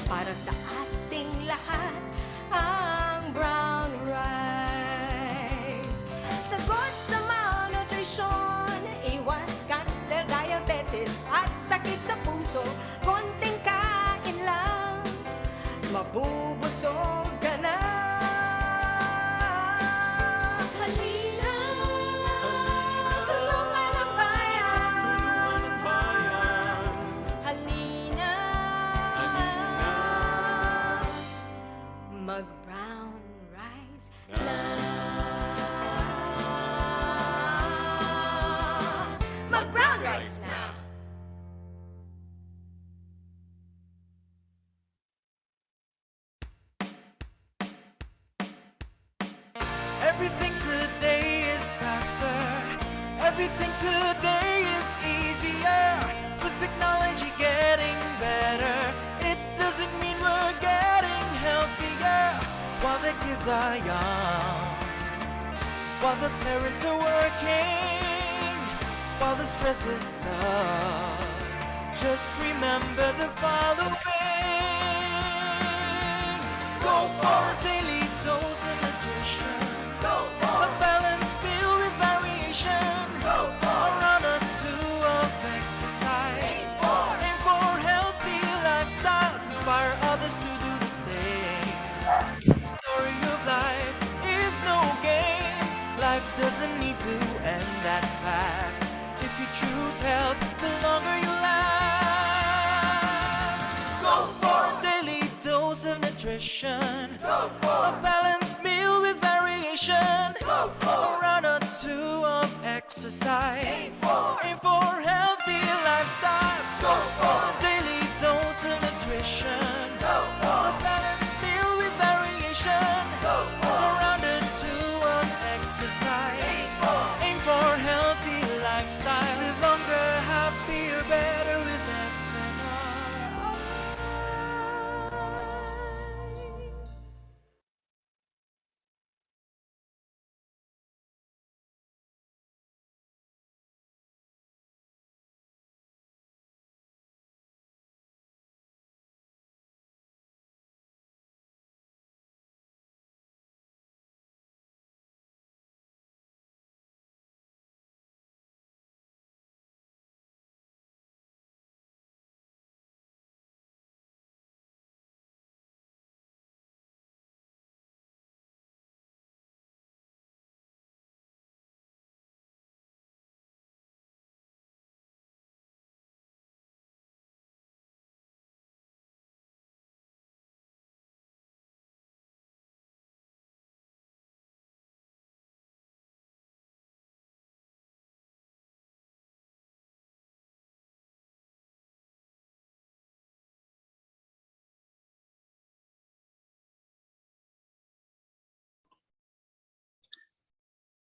para sa ating lahat ang brown rice. Sagot sa malnutrisyon, iwas cancer, diabetes at sakit sa puso. Konting kain lang, mabubusog ka na. Halina, tulungan ang bayan. Halina, mag-brown rice na. Mag-brown rice na. Everything today is faster. Everything today is easier. With technology getting better, it doesn't mean we're getting healthier. While the kids are young, while the parents are working, while the stress is tough, just remember the following. Go for a daily dose of nutrition. Go for a balanced meal with variation. Go for a run or two of exercise. Aim for healthy lifestyles. Inspire others to do the same. The story of life is no game. Life doesn't need to end that fast. If you choose health, the longer you last. Go for a daily dose of nutrition. Go for a balanced meal with variation. Go for a run or two of exercise. Aim for healthy lifestyles. Go for a daily dose of nutrition. Go for a balanced meal with variation. Go for a run or two of exercise. Aim for healthy lifestyle. Live longer, happier, better with FNR.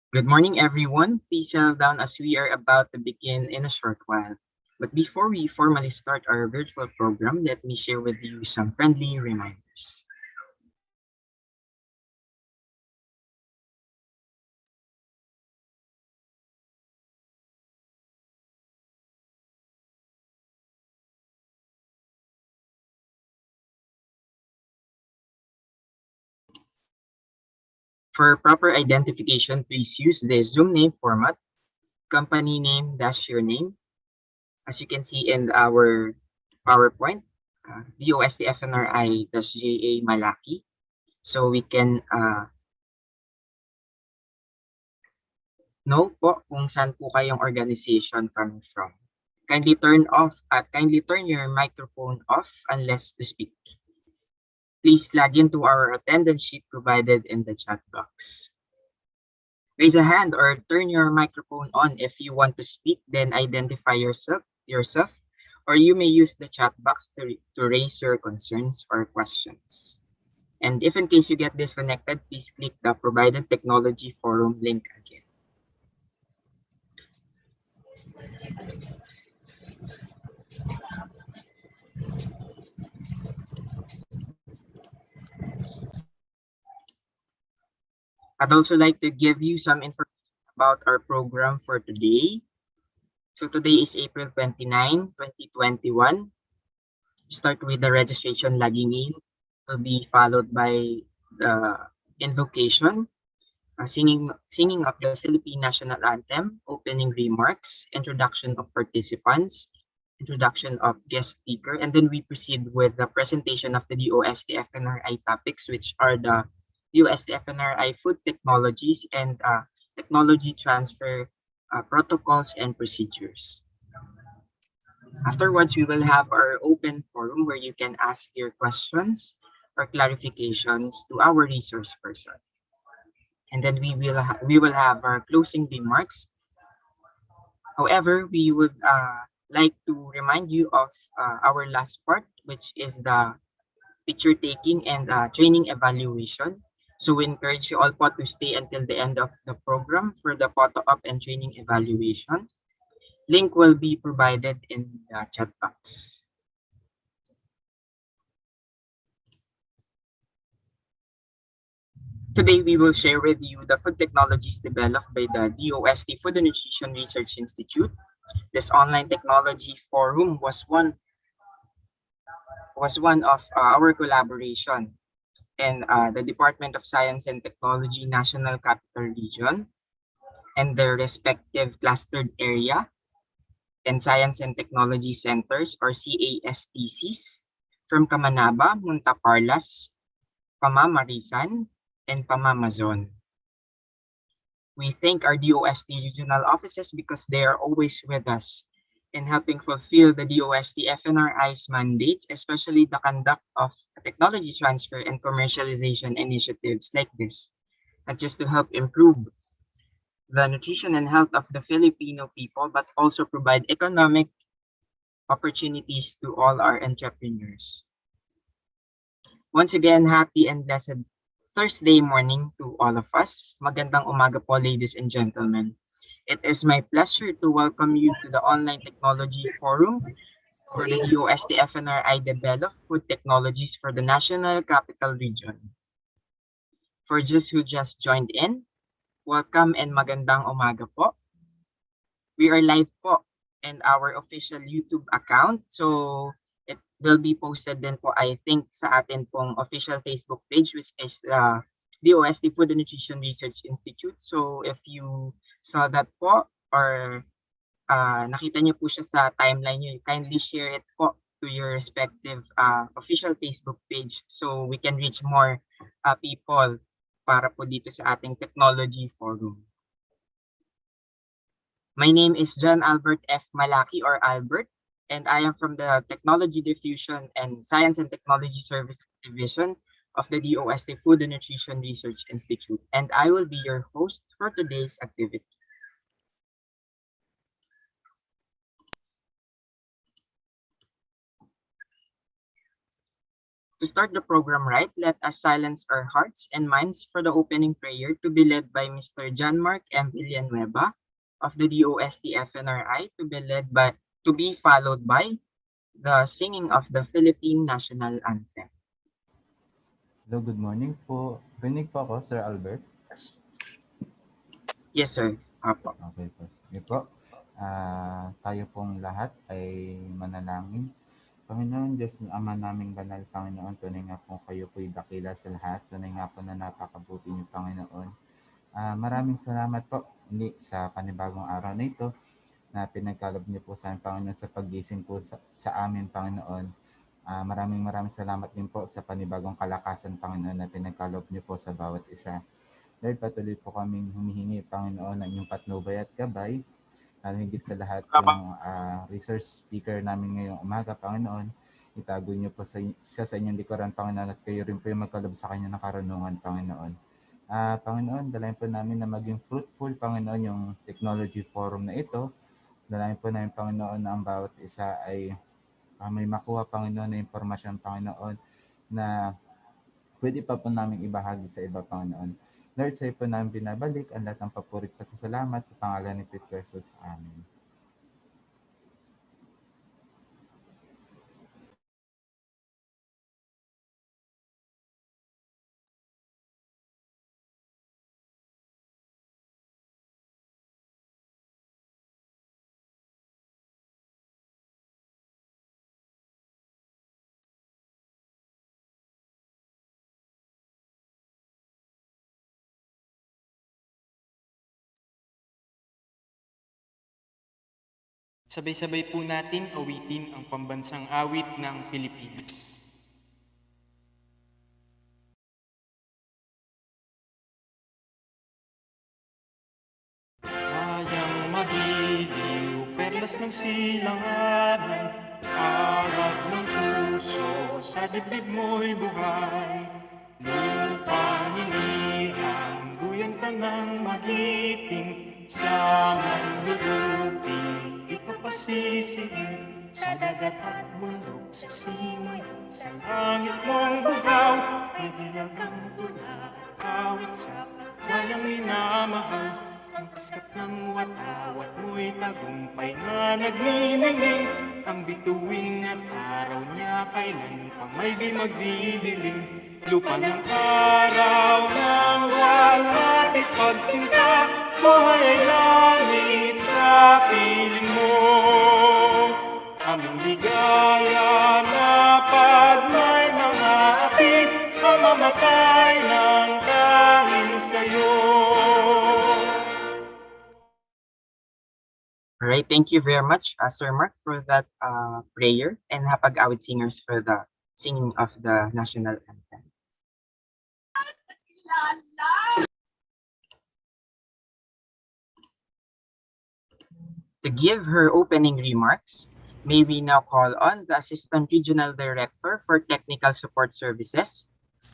Good morning, everyone. Please settle down as we are about to begin in a short while. But before we formally start our virtual program, let me share with you some friendly reminders. For proper identification, please use the Zoom name format, company name dash your name. As you can see in our PowerPoint, DOST-FNRI-JA Malaki. So we can know po kung saan po kayong organization coming from. Kindly turn your microphone off unless to speak. Please log into our attendance sheet provided in the chat box. Raise a hand or turn your microphone on if you want to speak, then identify yourself, or you may use the chat box to raise your concerns or questions. And if in case you get disconnected, please click the provided technology forum link again. I'd also like to give you some information about our program for today. So today is April 29, 2021. Start with the registration logging in, will be followed by the invocation, singing of the Philippine National Anthem, opening remarks, introduction of participants, introduction of guest speaker, and then we proceed with the presentation of the DOST-FNRI topics, which are the DOST-FNRI food technologies and technology transfer protocols and procedures. Afterwards, we will have our open forum where you can ask your questions or clarifications to our resource person. And then we will have our closing remarks. However, we would like to remind you of our last part, which is the picture taking and training evaluation. So we encourage you all po to stay until the end of the program for the photo op and training evaluation. Link will be provided in the chat box. Today, we will share with you the food technologies developed by the DOST Food and Nutrition Research Institute. This online technology forum was one of our collaboration in the Department of Science and Technology National Capital Region and their respective clustered area and Science and Technology Centers or CASTCs from Camanaba, Muntaparlas, Pamamarisan, and Pamamazon. We thank our DOST regional offices because they are always with us in helping fulfill the DOST FNRI's mandates, especially the conduct of technology transfer and commercialization initiatives like this, not just to help improve the nutrition and health of the Filipino people, but also provide economic opportunities to all our entrepreneurs. Once again, happy and blessed Thursday morning to all of us. Magandang umaga po, ladies and gentlemen. It is my pleasure to welcome you to the Online Technology Forum for the DOST FNRI Develop Food Technologies for the National Capital Region. For those who just joined in, welcome and magandang umaga po. We are live po in our official YouTube account. So it will be posted din po, I think, sa atin pong official Facebook page, which is DOST Food and Nutrition Research Institute. So if you saw that po or nakita niyo po siya sa timeline niyo, kindly share it po to your respective official Facebook page so we can reach more people para po dito sa ating technology forum. My name is John Albert F. Malaki or Albert, and I am from the Technology Diffusion and Science and Technology Services Division of the DOST Food and Nutrition Research Institute, and I will be your host for today's activity. To start the program right, let us silence our hearts and minds for the opening prayer to be led by Mr. John Mark M. Villanueva of the DOST FNRI to be followed by the singing of the Philippine National Anthem. Hello, good morning po. Rinig po ako, Sir Albert. Yes, sir. Apo. Okay po. Sige po. Tayo pong lahat ay manalangin. Panginoon, Diyos Ama naming banal, Panginoon, tunay nga po kayo po'y dakila sa lahat. Tunay nga po na napakabuti niyo, Panginoon. Maraming salamat po sa panibagong araw na ito na pinagkaloob niyo po sa amin, Panginoon, sa paggising po sa amin, Panginoon. Maraming salamat din po sa panibagong kalakasan, Panginoon, na pinagkaloob niyo po sa bawat isa. Lord, patuloy po kaming humihingi, Panginoon, ng inyong patnubay at gabay. Higit sa lahat yung resource speaker namin ngayong umaga, Panginoon. Itago niyo po siya sa inyong likuran, Panginoon, at kayo rin po yung magkaloob sa kanya ng karunungan, Panginoon. Panginoon, dalayan po namin na maging fruitful, Panginoon, yung technology forum na ito. Dalayan po namin, Panginoon, na ang bawat isa ay may makuha, Panginoon, na impormasyon, Panginoon, na pwede pa po namin ibahagi sa iba, Panginoon. Lord, sa iyo po namin binabalik ang lahat ng papurit at salamat sa pangalan ni Cristo Jesus. Amen. Sabay-sabay po nating awitin ang pambansang awit ng Pilipinas. Hayang magiliw, perlas ng silanganan, arag ng puso, sa dibdib mo'y buhay. Lupa hinirang, duyan ka ng magiting, sa manlulupig, di ka pasisihin. Sa dagat at bundok, sa simay at sa langit mong bugaw, may dilagang tula, awit sa dayang minamahal. Ang paskat ng watawat mo'y tagumpay na nagniningning. Ang bituin at araw niya kailan pa may di magdidilim. Lupa ng araw ng walhati pagsinta, buhay ay langit sa piling mo. Aming ligaya na pag may mga api, mamamatay ng dahil sa'yo. Alright, thank you very much, Sir Mark, for that prayer, and Hapag-Awit Singers for the singing of the national anthem. To give her opening remarks, may we now call on the Assistant Regional Director for Technical Support Services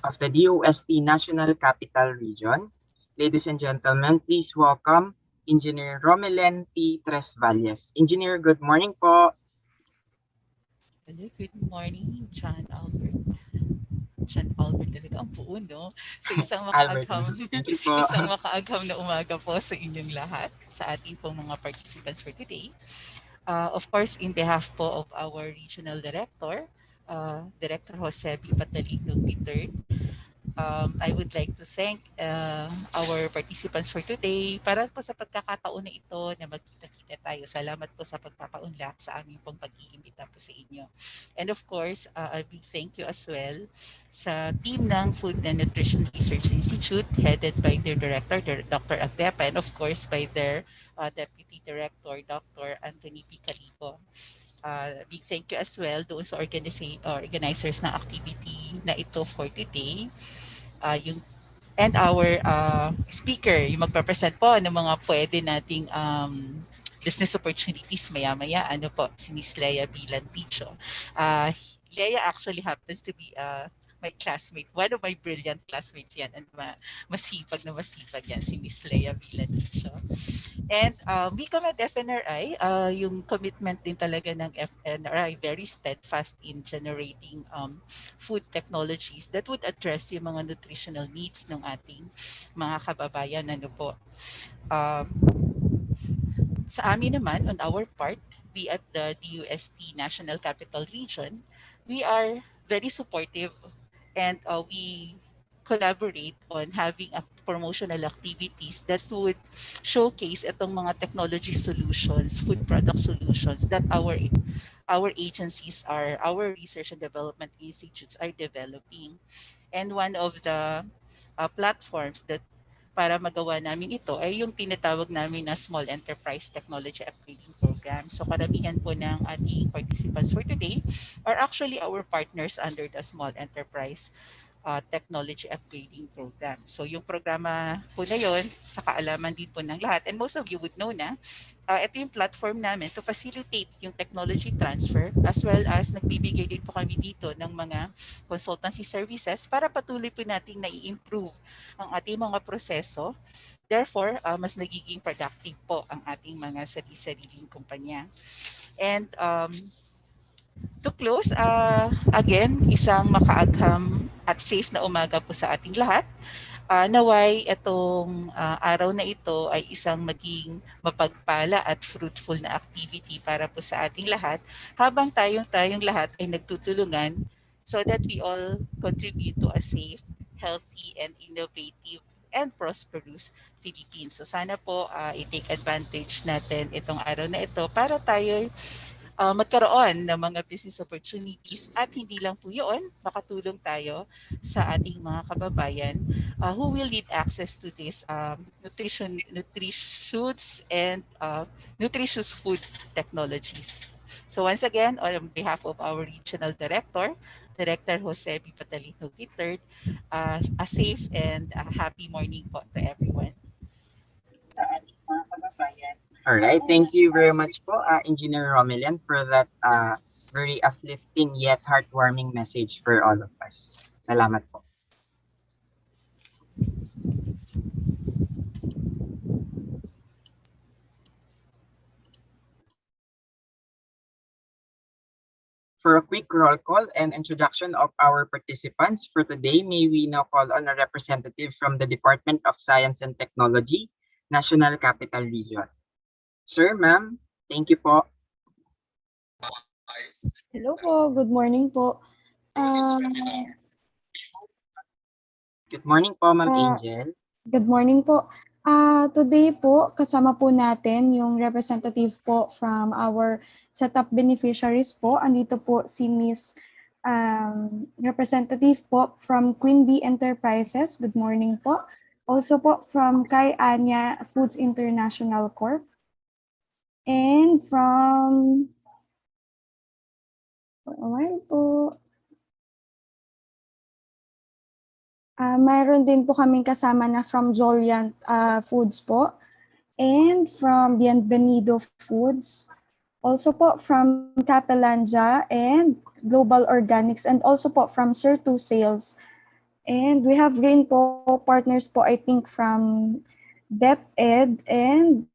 of the DOST National Capital Region. Ladies and gentlemen, please welcome Engineer Romelen T. Tresvalles. Engineer, good morning po. Hello, good morning, John Albert. John Albert talaga ang buo, no? So isang Albert, makaagham, thank you po. isang makaagham na umaga po sa inyong lahat, sa ating pong mga participants for today. Of course, in behalf po of our Regional Director, Director Jose B. Patalinog III, I would like to thank our participants for today para po sa pagkakataon na ito na magkita-kita tayo. Salamat po sa pagpapaunlak sa aming pong pag-iimbita po sa inyo. And of course, a big thank you as well sa team ng Food and Nutrition Research Institute headed by their director, Dr. Agdepa, and of course by their Deputy Director, Dr. Anthony P. Calico. Big thank you as well doon sa organizers ng activity na ito for today. And our speaker, yung magpapresent po ng mga pwede nating business opportunities maya-maya, ano po, si Miss Leia Bilanticho. Leia actually happens to be my classmate, one of my brilliant classmates yan, and masipag yan, si Miss Leia Bilanticho. And we come at FNRI, yung commitment din talaga ng FNRI, very steadfast in generating food technologies that would address yung mga nutritional needs ng ating mga kababayan. Ano po. Sa amin naman, on our part, we at the DOST National Capital Region, we are very supportive and we collaborate on having promotional activities that would showcase itong mga technology solutions, food product solutions that our agencies are, our research and development institutes are developing. And one of the platforms that para magawa namin ito ay yung tinatawag namin na Small Enterprise Technology Upgrading Program. So karamihan po ng ating participants for today are actually our partners under the Small Enterprise Technology Upgrading Program. So yung programa po na yun, sa kaalaman din po ng lahat, and most of you would know na, ito yung platform namin to facilitate yung technology transfer, as well as nagbibigay din po kami dito ng mga consultancy services para patuloy po nating na-i-improve ang ating mga proseso. Therefore, mas nagiging productive po ang ating mga sarili-sariling kumpanya. And to close, again, isang makaagham at safe na umaga po sa ating lahat. Naway itong araw na ito ay isang maging mapagpala at fruitful na activity para po sa ating lahat, habang tayong lahat ay nagtutulungan so that we all contribute to a safe, healthy, and innovative and prosperous Philippines. So sana po i-take advantage natin itong araw na ito para tayo magkaroon ng mga business opportunities at hindi lang po yun, makatulong tayo sa ating mga kababayan who will need access to this nutritious and nutritious food technologies. So once again, on behalf of our regional director, Director Jose B. Patalino III, a safe and happy morning po to everyone. Sa ating mga kababayan. Alright, thank you very much po, Engineer Romelian, for that very uplifting yet heartwarming message for all of us. Salamat po. For a quick roll call and introduction of our participants for today, may we now call on a representative from the Department of Science and Technology, National Capital Region. Sir, ma'am, thank you po. Hello po, good morning po. Good morning po, Ma'am Angel. Good morning po. Today po, kasama po natin yung representative po from our setup beneficiaries po. Andito po si Miss representative po from Queen Bee Enterprises. Good morning po. Also po from Kay Anya Foods International Corp. And from mayroon din po kaming kasama na from Zoliant Foods po and from Bienvenido Foods. Also po from Capelanja and Global Organics and also po from Sir2 Sales. And we have rin po partners po I think from DepEd and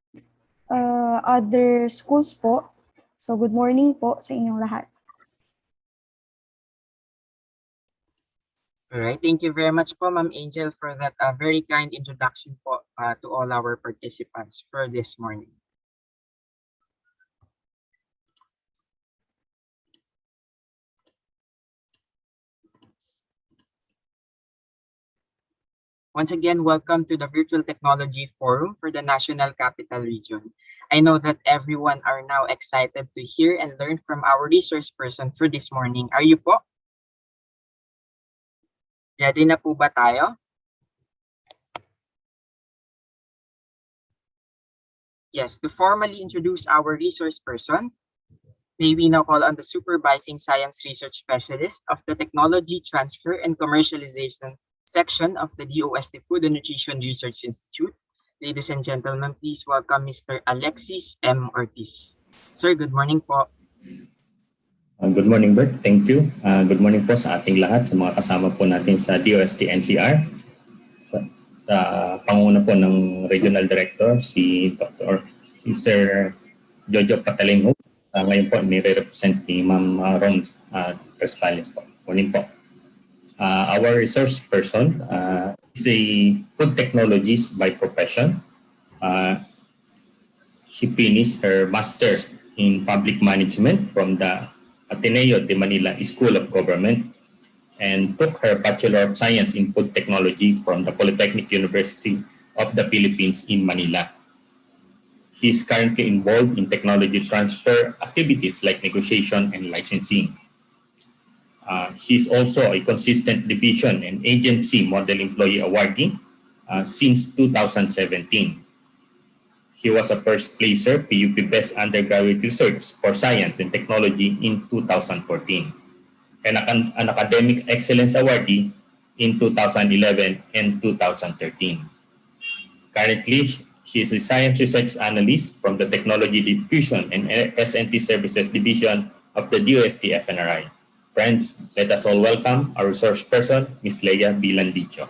other schools po. So good morning po sa inyong lahat. All right, thank you very much po, Ma'am Angel, for that very kind introduction po to all our participants for this morning. Once again, welcome to the Virtual Technology Forum for the National Capital Region. I know that everyone are now excited to hear and learn from our resource person for this morning. Are you po? Ready na po ba tayo? Yes, to formally introduce our resource person, may we now call on the Supervising Science Research Specialist of the Technology Transfer and Commercialization Section of the DOST-Food and Nutrition Research Institute. Ladies and gentlemen, please welcome Mr. Alexis M. Ortiz. Sir, good morning po. Good morning, Bert. Thank you. Good morning po sa ating lahat, sa mga kasama po natin sa DOST NCR. Sa panguna po ng Regional Director, si Sir Jojo Patalinho. Ngayon po, nire-represent ni Ma'am Ron Trespales po. Morning po. Our resource person is a food technologist by profession. She finished her master in public management from the Ateneo de Manila School of Government and took her Bachelor of Science in Food Technology from the Polytechnic University of the Philippines in Manila. He is currently involved in technology transfer activities like negotiation and licensing. He is also a consistent division and agency model employee awardee since 2017. He was a first placer PUP Best Undergraduate Research for Science and Technology in 2014 and an Academic Excellence Awardee in 2011 and 2013. Currently, she is a Science Research Analyst from the Technology Diffusion and SNT Services Division of the DOST FNRI. Friends, let us all welcome our resource person, Ms. Leia Bilandicho.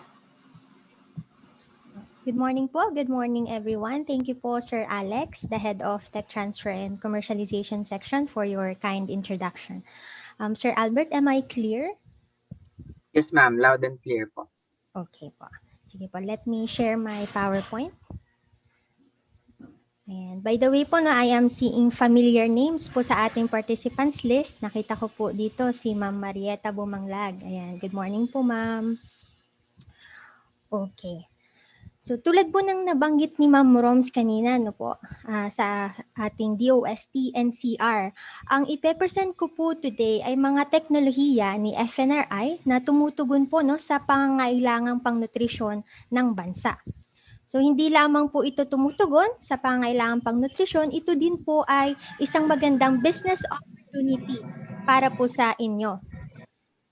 Good morning po. Good morning, everyone. Thank you po, Sir Alex, the head of Tech Transfer and Commercialization Section, for your kind introduction. Sir Albert, am I clear? Yes, ma'am. Loud and clear po. Okay po. Sige po, let me share my PowerPoint. And by the way po, no, I am seeing familiar names po sa ating participants list. Nakita ko po dito si Ma'am Marieta Bumanglag. Ayan, good morning po, ma'am. Okay. So tulad po ng nabanggit ni Ma'am Roms kanina no po, sa ating DOST NCR, ang ipe-present ko po today ay mga teknolohiya ni FNRI na tumutugon po no sa pangangailangang pangnutrisyon ng bansa. So hindi lamang po ito tumutugon sa pangangailangang pangnutrisyon, ito din po ay isang magandang business opportunity para po sa inyo.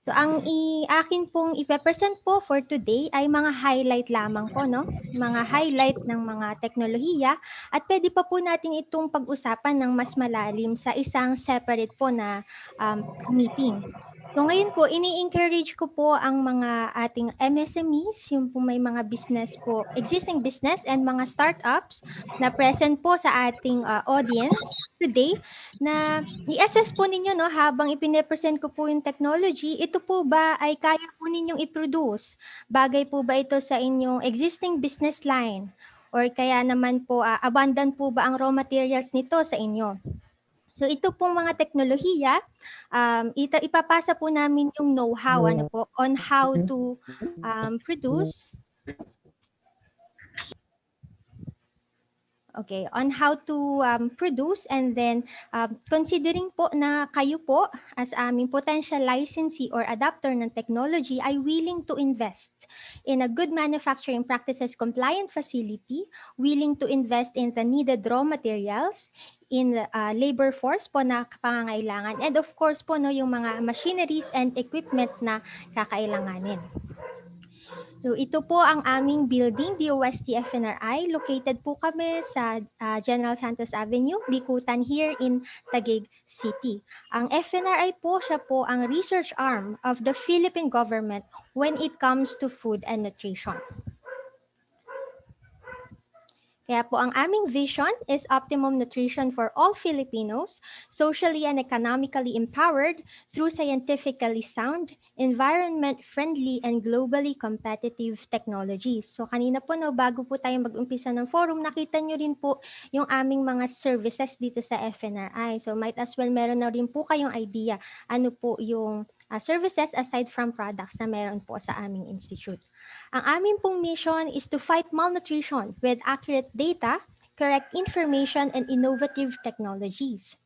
So ang akin pong ipe-present po for today ay mga highlight lamang po, no? Mga highlight ng mga teknolohiya at pwede pa po natin itong pag-usapan ng mas malalim sa isang separate po na meeting. So ngayon po, ini-encourage ko po ang mga ating MSMEs, yung po may mga business po, existing business and mga startups na present po sa ating audience today na i-assess po ninyo no habang ipine-present ko po yung technology, ito po ba ay kaya po ninyong i-produce? Bagay po ba ito sa inyong existing business line? Or kaya naman po abundant po ba ang raw materials nito sa inyo? So ito pong mga teknolohiya, ipapasa po namin yung know-how ano po on how to produce. Okay, on how to produce, and then considering po na kayo po as aming potential licensee or adapter ng technology ay willing to invest in a good manufacturing practices compliant facility, willing to invest in the needed raw materials, in labor force po na pangangailangan, and of course po no yung mga machineries and equipment na kakailanganin. So ito po ang aming building, DOST FNRI. Located po kami sa General Santos Avenue, Bikutan here in Taguig City. Ang FNRI po, siya po ang research arm of the Philippine government when it comes to food and nutrition. Kaya po ang aming vision is optimum nutrition for all Filipinos, socially and economically empowered through scientifically sound, environment-friendly, and globally competitive technologies. So kanina po, no, bago po tayo mag-umpisa ng forum, nakita nyo rin po yung aming mga services dito sa FNRI. So might as well meron na rin po kayong idea ano po yung services aside from products na meron po sa aming institute. Ang aming pong mission is to fight malnutrition with accurate data, correct information, and innovative technologies.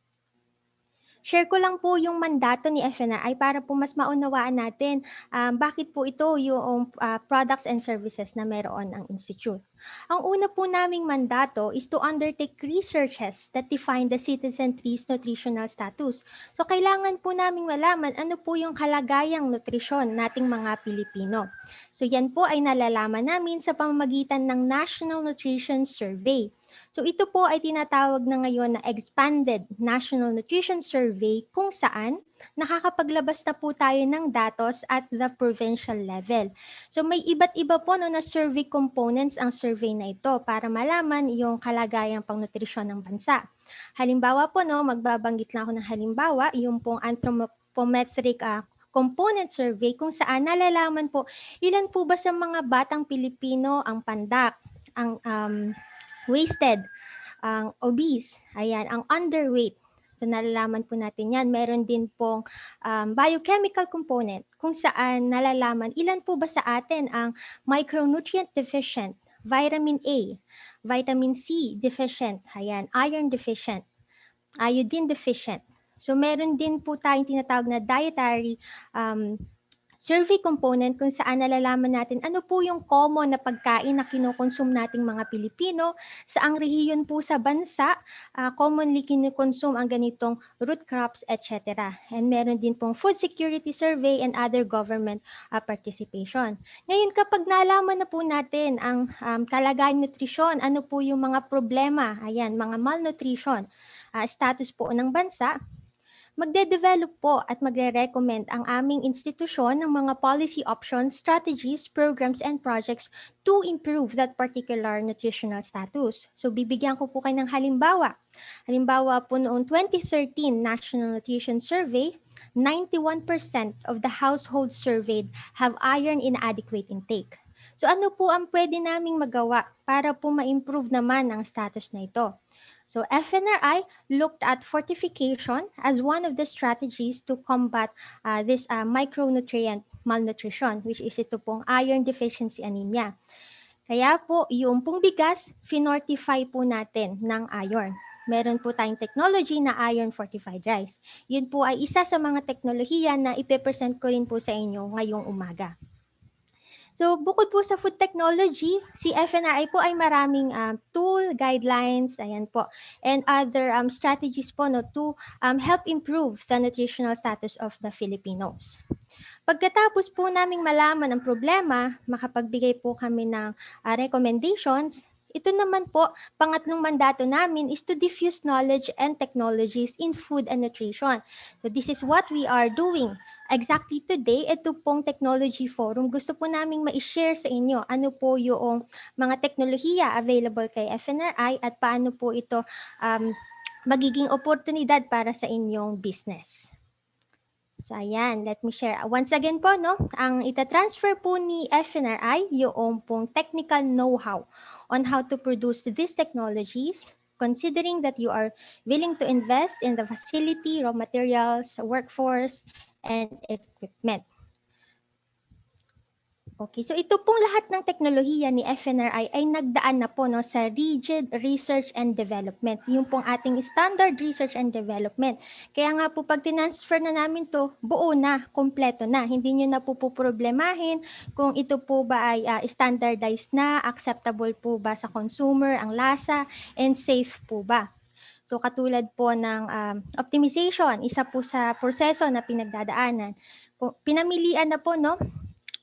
Share ko lang po yung mandato ni FNRI para po mas maunawaan natin bakit po ito yung products and services na meron ang institute. Ang una po naming mandato is to undertake researches that define the citizen tree's nutritional status. So kailangan po naming malaman ano po yung kalagayang nutrisyon nating mga Pilipino. So yan po ay nalalaman namin sa pamamagitan ng National Nutrition Survey. So ito po ay tinatawag na ngayon na Expanded National Nutrition Survey kung saan nakakapaglabas na po tayo ng datos at the provincial level. So may iba't iba po no, na survey components ang survey na ito para malaman yung kalagayang pangnutrisyon ng bansa. Halimbawa po, no, magbabanggit lang ako ng halimbawa, yung pong anthropometric component survey kung saan nalalaman po ilan po ba sa mga batang Pilipino ang pandak, ang wasted, ang obese, ayan, ang underweight. So nalalaman po natin yan. Meron din pong biochemical component kung saan nalalaman ilan po ba sa atin ang micronutrient deficient, vitamin A, vitamin C deficient, ayan, iron deficient, iodine deficient. So meron din po tayong tinatawag na dietary survey component kung saan nalalaman natin ano po yung common na pagkain na kinokonsum nating mga Pilipino, saang rehiyon po sa bansa, commonly kinokonsum ang ganitong root crops, etc. And meron din pong food security survey and other government participation. Ngayon, kapag nalaman na po natin ang kalagayang nutrisyon, ano po yung mga problema, ayan, mga malnutrition, status po ng bansa, magde-develop po at magre-recommend ang aming institusyon ng mga policy options, strategies, programs, and projects to improve that particular nutritional status. So bibigyan ko po kayo ng halimbawa. Halimbawa po noong 2013 National Nutrition Survey, 91% of the households surveyed have iron inadequate intake. So ano po ang pwede naming magawa para po ma-improve naman ang status na ito? So FNRI looked at fortification as one of the strategies to combat this micronutrient malnutrition, which is ito pong iron deficiency anemia. Kaya po, yung pong bigas, finortify po natin ng iron. Meron po tayong technology na iron fortified rice. Yun po ay isa sa mga teknolohiya na ipepresent ko rin po sa inyo ngayong umaga. So, bukod po sa food technology, si FNRI po ay maraming tool, guidelines, ayan po, and other strategies po no, to help improve the nutritional status of the Filipinos. Pagkatapos po naming malaman ang problema, makapagbigay po kami ng recommendations. Ito naman po, pangatlong mandato namin is to diffuse knowledge and technologies in food and nutrition. So this is what we are doing. Exactly today, ito pong technology forum, gusto po naming ma-share sa inyo ano po yung mga teknolohiya available kay FNRI at paano po ito magiging oportunidad para sa inyong business. So ayan, let me share. Once again po, no, ang itatransfer po ni FNRI yung pong technical know-how on how to produce these technologies, considering that you are willing to invest in the facility, raw materials, workforce, and equipment. Okay, so ito pong lahat ng teknolohiya ni FNRI ay nagdaan na po no, sa rigid research and development. Yung pong ating standard research and development. Kaya nga po pag tinransfer na namin to, buo na, kompleto na. Hindi nyo na po problemahin kung ito po ba ay standardized na, acceptable po ba sa consumer, ang lasa, and safe po ba. So katulad po ng optimization, isa po sa proseso na pinagdadaanan. Pinamilian na po no,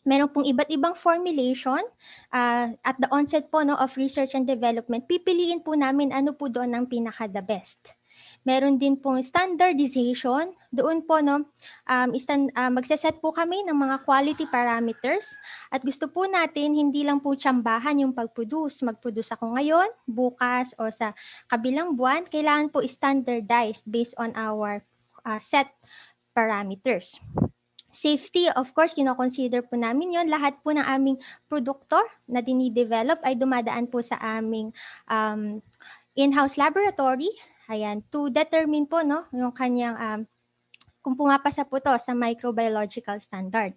meron pong iba't ibang formulation at the onset po no, of research and development, pipiliin po namin ano po doon ang pinaka-the best. Meron din pong standardization. Doon po no, magsaset po kami ng mga quality parameters at gusto po natin hindi lang po tsambahan yung pag-produce. Mag-produce ako ngayon, bukas o sa kabilang buwan. Kailangan po standardized based on our set parameters. Safety, of course, kino-consider po namin yon. Lahat po ng aming produkto na dinidevelop ay dumadaan po sa aming in-house laboratory. Ayan, to determine po no, yung kanyang, kung pumapasa po to sa microbiological standard.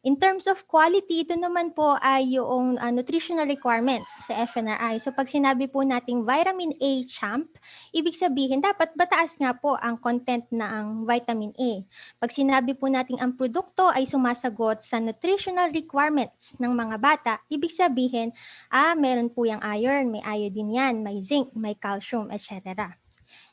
In terms of quality, ito naman po ay yung nutritional requirements sa FNRI. So pag sinabi po nating vitamin A champ, ibig sabihin dapat mataas nga po ang content na ang vitamin A. Pag sinabi po nating ang produkto ay sumasagot sa nutritional requirements ng mga bata, ibig sabihin, meron po yung iron, may iodine yan, may zinc, may calcium, etc.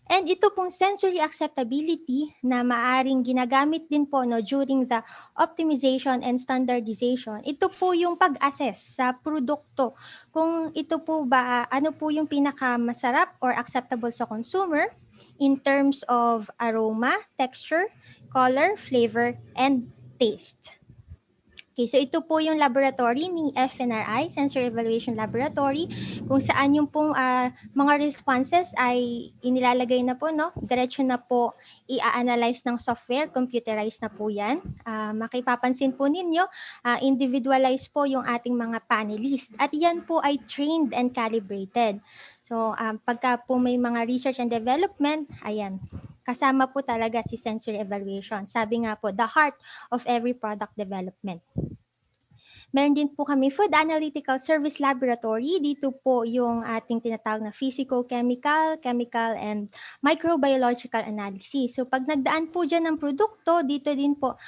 And ito pong sensory acceptability na maaring ginagamit din po no, during the optimization and standardization. Ito po yung pag-assess sa produkto. Kung ito po ba, ano po yung pinakamasarap or acceptable sa consumer in terms of aroma, texture, color, flavor, and taste. Okay, so ito po yung laboratory ni FNRI, Sensory Evaluation Laboratory, kung saan yung pong mga responses ay inilalagay na po, no? Diretso na po i-analyze ng software, computerized na po yan. Makipapansin po ninyo, individualized po yung ating mga panelists. At yan po ay trained and calibrated. So, pagka po may mga research and development, ayan, kasama po talaga si sensory evaluation. Sabi nga po, the heart of every product development. Meron din po kami Food Analytical Service Laboratory. Dito po yung ating tinatawag na physico-chemical, chemical, and microbiological analysis. So pag nagdaan po dyan ng produkto, dito din po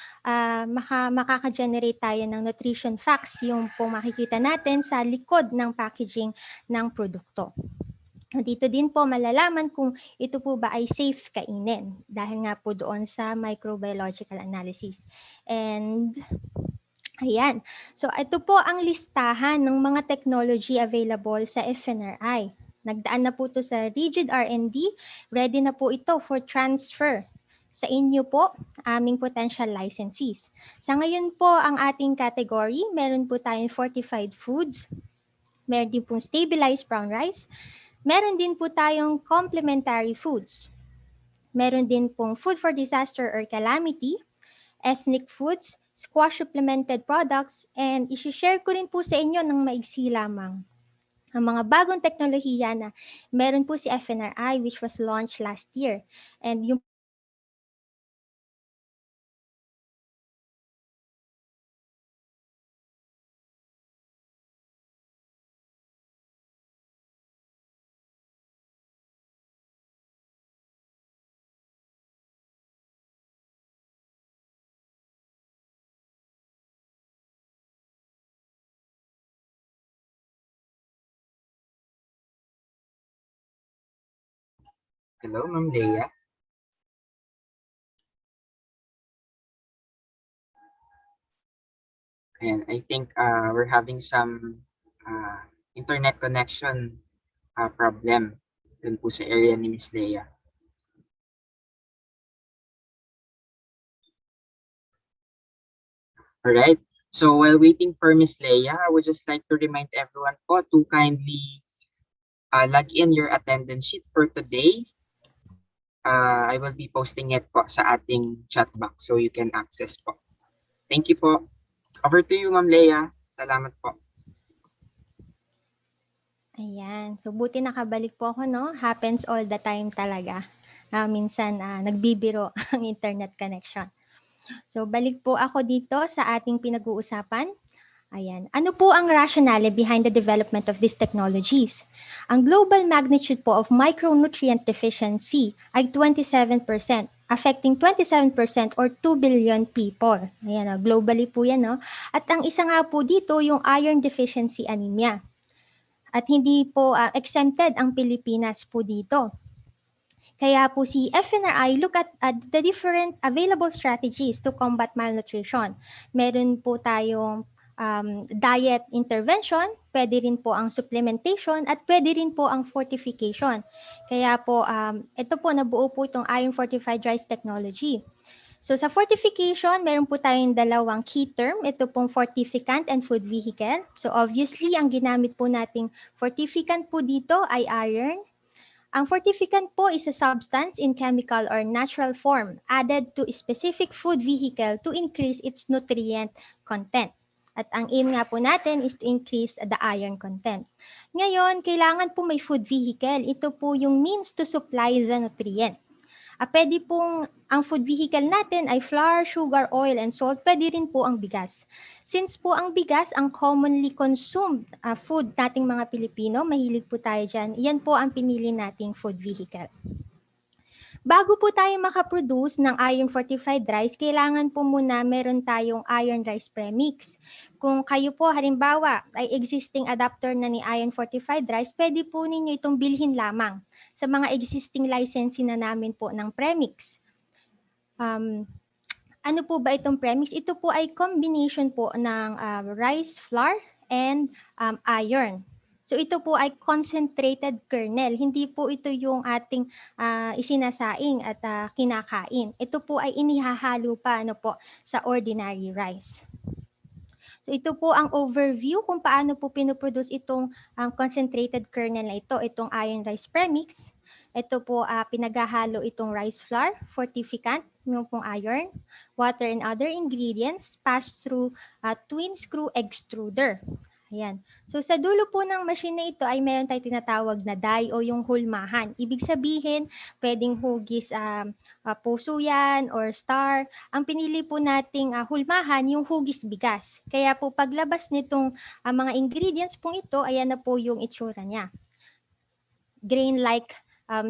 makaka-generate tayo ng nutrition facts, yung po makikita natin sa likod ng packaging ng produkto. Dito din po malalaman kung ito po ba ay safe kainin dahil nga po doon sa microbiological analysis. And ayan, so ito po ang listahan ng mga technology available sa FNRI. Nagdaan na po ito sa rigid R&D, ready na po ito for transfer sa inyo po, aming potential licensees. Sa ngayon po ang ating category, meron po tayong fortified foods, meron din pong stabilized brown rice, meron din po tayong complementary foods. Meron din pong food for disaster or calamity, ethnic foods, squash supplemented products, and isi-share ko rin po sa inyo ng maigsi lamang ang mga bagong teknolohiya na meron po si FNRI which was launched last year. And yung Hello, Ma'am Leia. And I think we're having some uh, internet connection problem dun po sa area ni Miss Leia. Alright. So while waiting for Miss Leia, I would just like to remind everyone po to kindly log in your attendance sheet for today. I will be posting it po sa ating chat box so you can access po. Thank you po. Over to you, Ma'am Leia. Salamat po. Ayan. So, buti nakabalik po ako, no? Happens all the time talaga. Minsan, nagbibiro ang internet connection. So, balik po ako dito sa ating pinag-uusapan. Ayan. Ano po ang rationale behind the development of these technologies? Ang global magnitude po of micronutrient deficiency ay 27%, affecting 27% or 2 billion people. Ayan, globally po yan. No? At ang isa nga po dito, yung iron deficiency anemia. At hindi po exempted ang Pilipinas po dito. Kaya po si FNRI look at the different available strategies to combat malnutrition. Meron po tayong diet intervention, pwede rin po ang supplementation, at pwede rin po ang fortification. Kaya po, ito po, nabuo po itong iron fortified rice technology. So sa fortification, meron po tayong dalawang key term. Ito pong fortificant and food vehicle. So obviously, ang ginamit po nating fortificant po dito ay iron. Ang fortificant po is a substance in chemical or natural form added to a specific food vehicle to increase its nutrient content. At ang aim nga po natin is to increase the iron content. Ngayon, kailangan po may food vehicle. Ito po yung means to supply the nutrient. Pwede pong ang food vehicle natin ay flour, sugar, oil, and salt. Pwede rin po ang bigas. Since po ang bigas ang commonly consumed food nating mga Pilipino, mahilig po tayo dyan, yan po ang pinili nating food vehicle. Bago po tayo makaproduce ng iron fortified rice, kailangan po muna meron tayong iron rice premix. Kung kayo po halimbawa ay existing adapter na ni iron fortified rice, pwede po ninyo itong bilhin lamang sa mga existing licensee na namin po ng premix. Ano po ba itong premix? Ito po ay combination po ng rice flour and iron. So ito po ay concentrated kernel. Hindi po ito yung ating isinasaing at kinakain. Ito po ay inihahalo pa po sa ordinary rice. So ito po ang overview kung paano po pinoproduce itong concentrated kernel na ito, itong iron rice premix. Ito po pinaghahalo itong rice flour, fortificant, yung pong iron, water and other ingredients passed through twin screw extruder. Ayan. So sa dulo po ng machine na ito ay meron tayong tinatawag na die o yung hulmahan. Ibig sabihin, pwedeng hugis puso yan or star. Ang pinili po nating hulmahan yung hugis bigas. Kaya po paglabas nitong mga ingredients pong ito, ayan na po yung itsura niya. Grain-like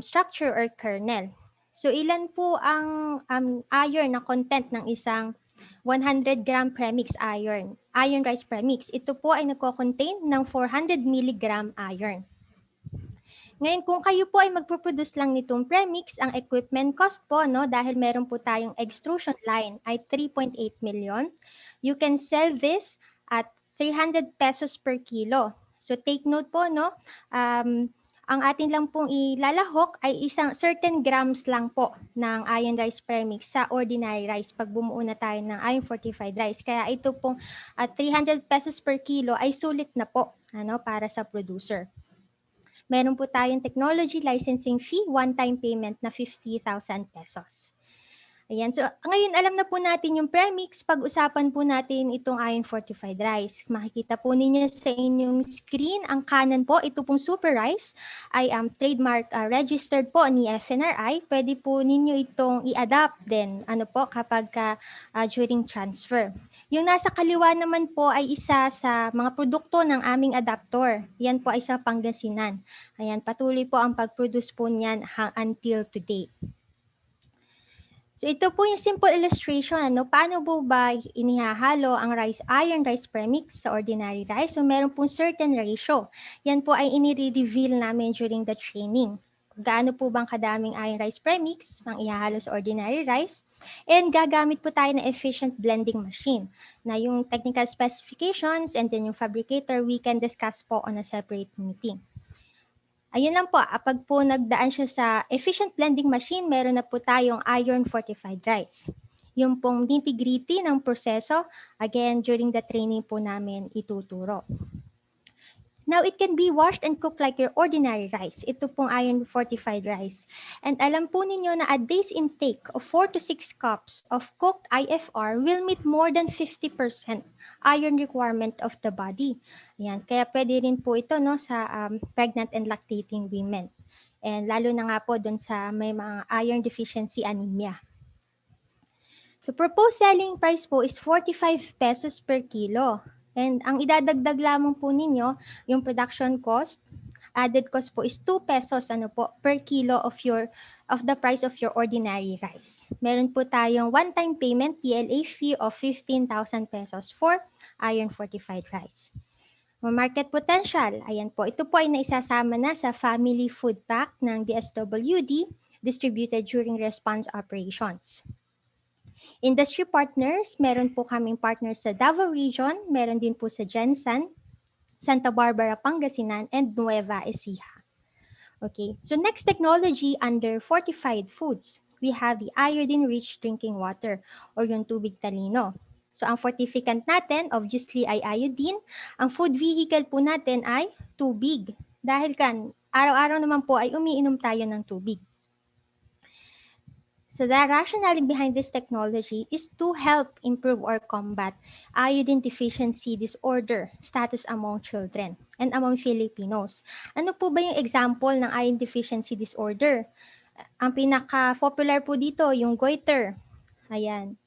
structure or kernel. So ilan po ang iron na content ng isang 100 gram premix iron rice premix. Ito po ay nagko-contain ng 400 milligram iron. Ngayon, kung kayo po ay magpo-produce lang nitong premix, ang equipment cost po, no, dahil meron po tayong extrusion line ay 3.8 million. You can sell this at 300 pesos per kilo. So take note po, no, ang atin lang pong ilalahok ay isang certain grams lang po ng iron rice premix sa ordinary rice pag bumuo na tayo ng iron fortified rice. Kaya ito pong 300 pesos per kilo ay sulit na po para sa producer. Meron po tayong technology licensing fee, one-time payment na 50,000 pesos. Ayan. So, ngayon alam na po natin yung premix. Pag-usapan po natin itong iron fortified rice. Makikita po ninyo sa inyong screen. Ang kanan po, ito pong super rice ay trademark registered po ni FNRI. Pwede po ninyo itong i-adapt din kapag during transfer. Yung nasa kaliwa naman po ay isa sa mga produkto ng aming adaptor. Yan po ay sa Pangasinan. Ayan, patuloy po ang pag-produce po niyan until today. So ito po yung simple illustration, paano po ba inihahalo ang iron rice premix sa ordinary rice? So meron pong certain ratio. Yan po ay ini-reveal namin during the training. gaano po bang kadaming iron rice premix ang ihahalo sa ordinary rice. And gagamit po tayo ng efficient blending machine na yung technical specifications and then yung fabricator we can discuss po on a separate meeting. Ayun lang po, pag po nagdaan siya sa efficient blending machine, meron na po tayong iron fortified rice. Yung pong nitty-gritty ng proseso, again, during the training po namin ituturo. Now, it can be washed and cooked like your ordinary rice. Ito pong iron fortified rice. And alam po ninyo na a day's intake of 4 to 6 cups of cooked IFR will meet more than 50% iron requirement of the body. Ayan. Kaya pwede rin po ito no, sa pregnant and lactating women. And lalo na nga po dun sa may mga iron deficiency anemia. So proposed selling price po is 45 pesos per kilo. And ang idadagdag lamang po ninyo, yung production cost, added cost po is 2 pesos per kilo of the price of your ordinary rice. Meron po tayong one-time payment PLA fee of 15,000 pesos for iron fortified rice. Market potential, ayan po, ito po ay naisasama na sa family food pack ng DSWD distributed during response operations. Industry partners, meron po kaming partners sa Davao Region, meron din po sa Jensen, Santa Barbara, Pangasinan, and Nueva Ecija. Okay, so next technology under fortified foods, we have the iodine-rich drinking water or yung tubig talino. So ang fortificant natin, obviously, ay iodine. Ang food vehicle po natin ay tubig. Dahil araw-araw naman po ay umiinom tayo ng tubig. So the rationale behind this technology is to help improve or combat iodine deficiency disorder status among children and among Filipinos. Ano po ba yung example ng iodine deficiency disorder? Ang pinaka-popular po dito, yung goiter. Ayan.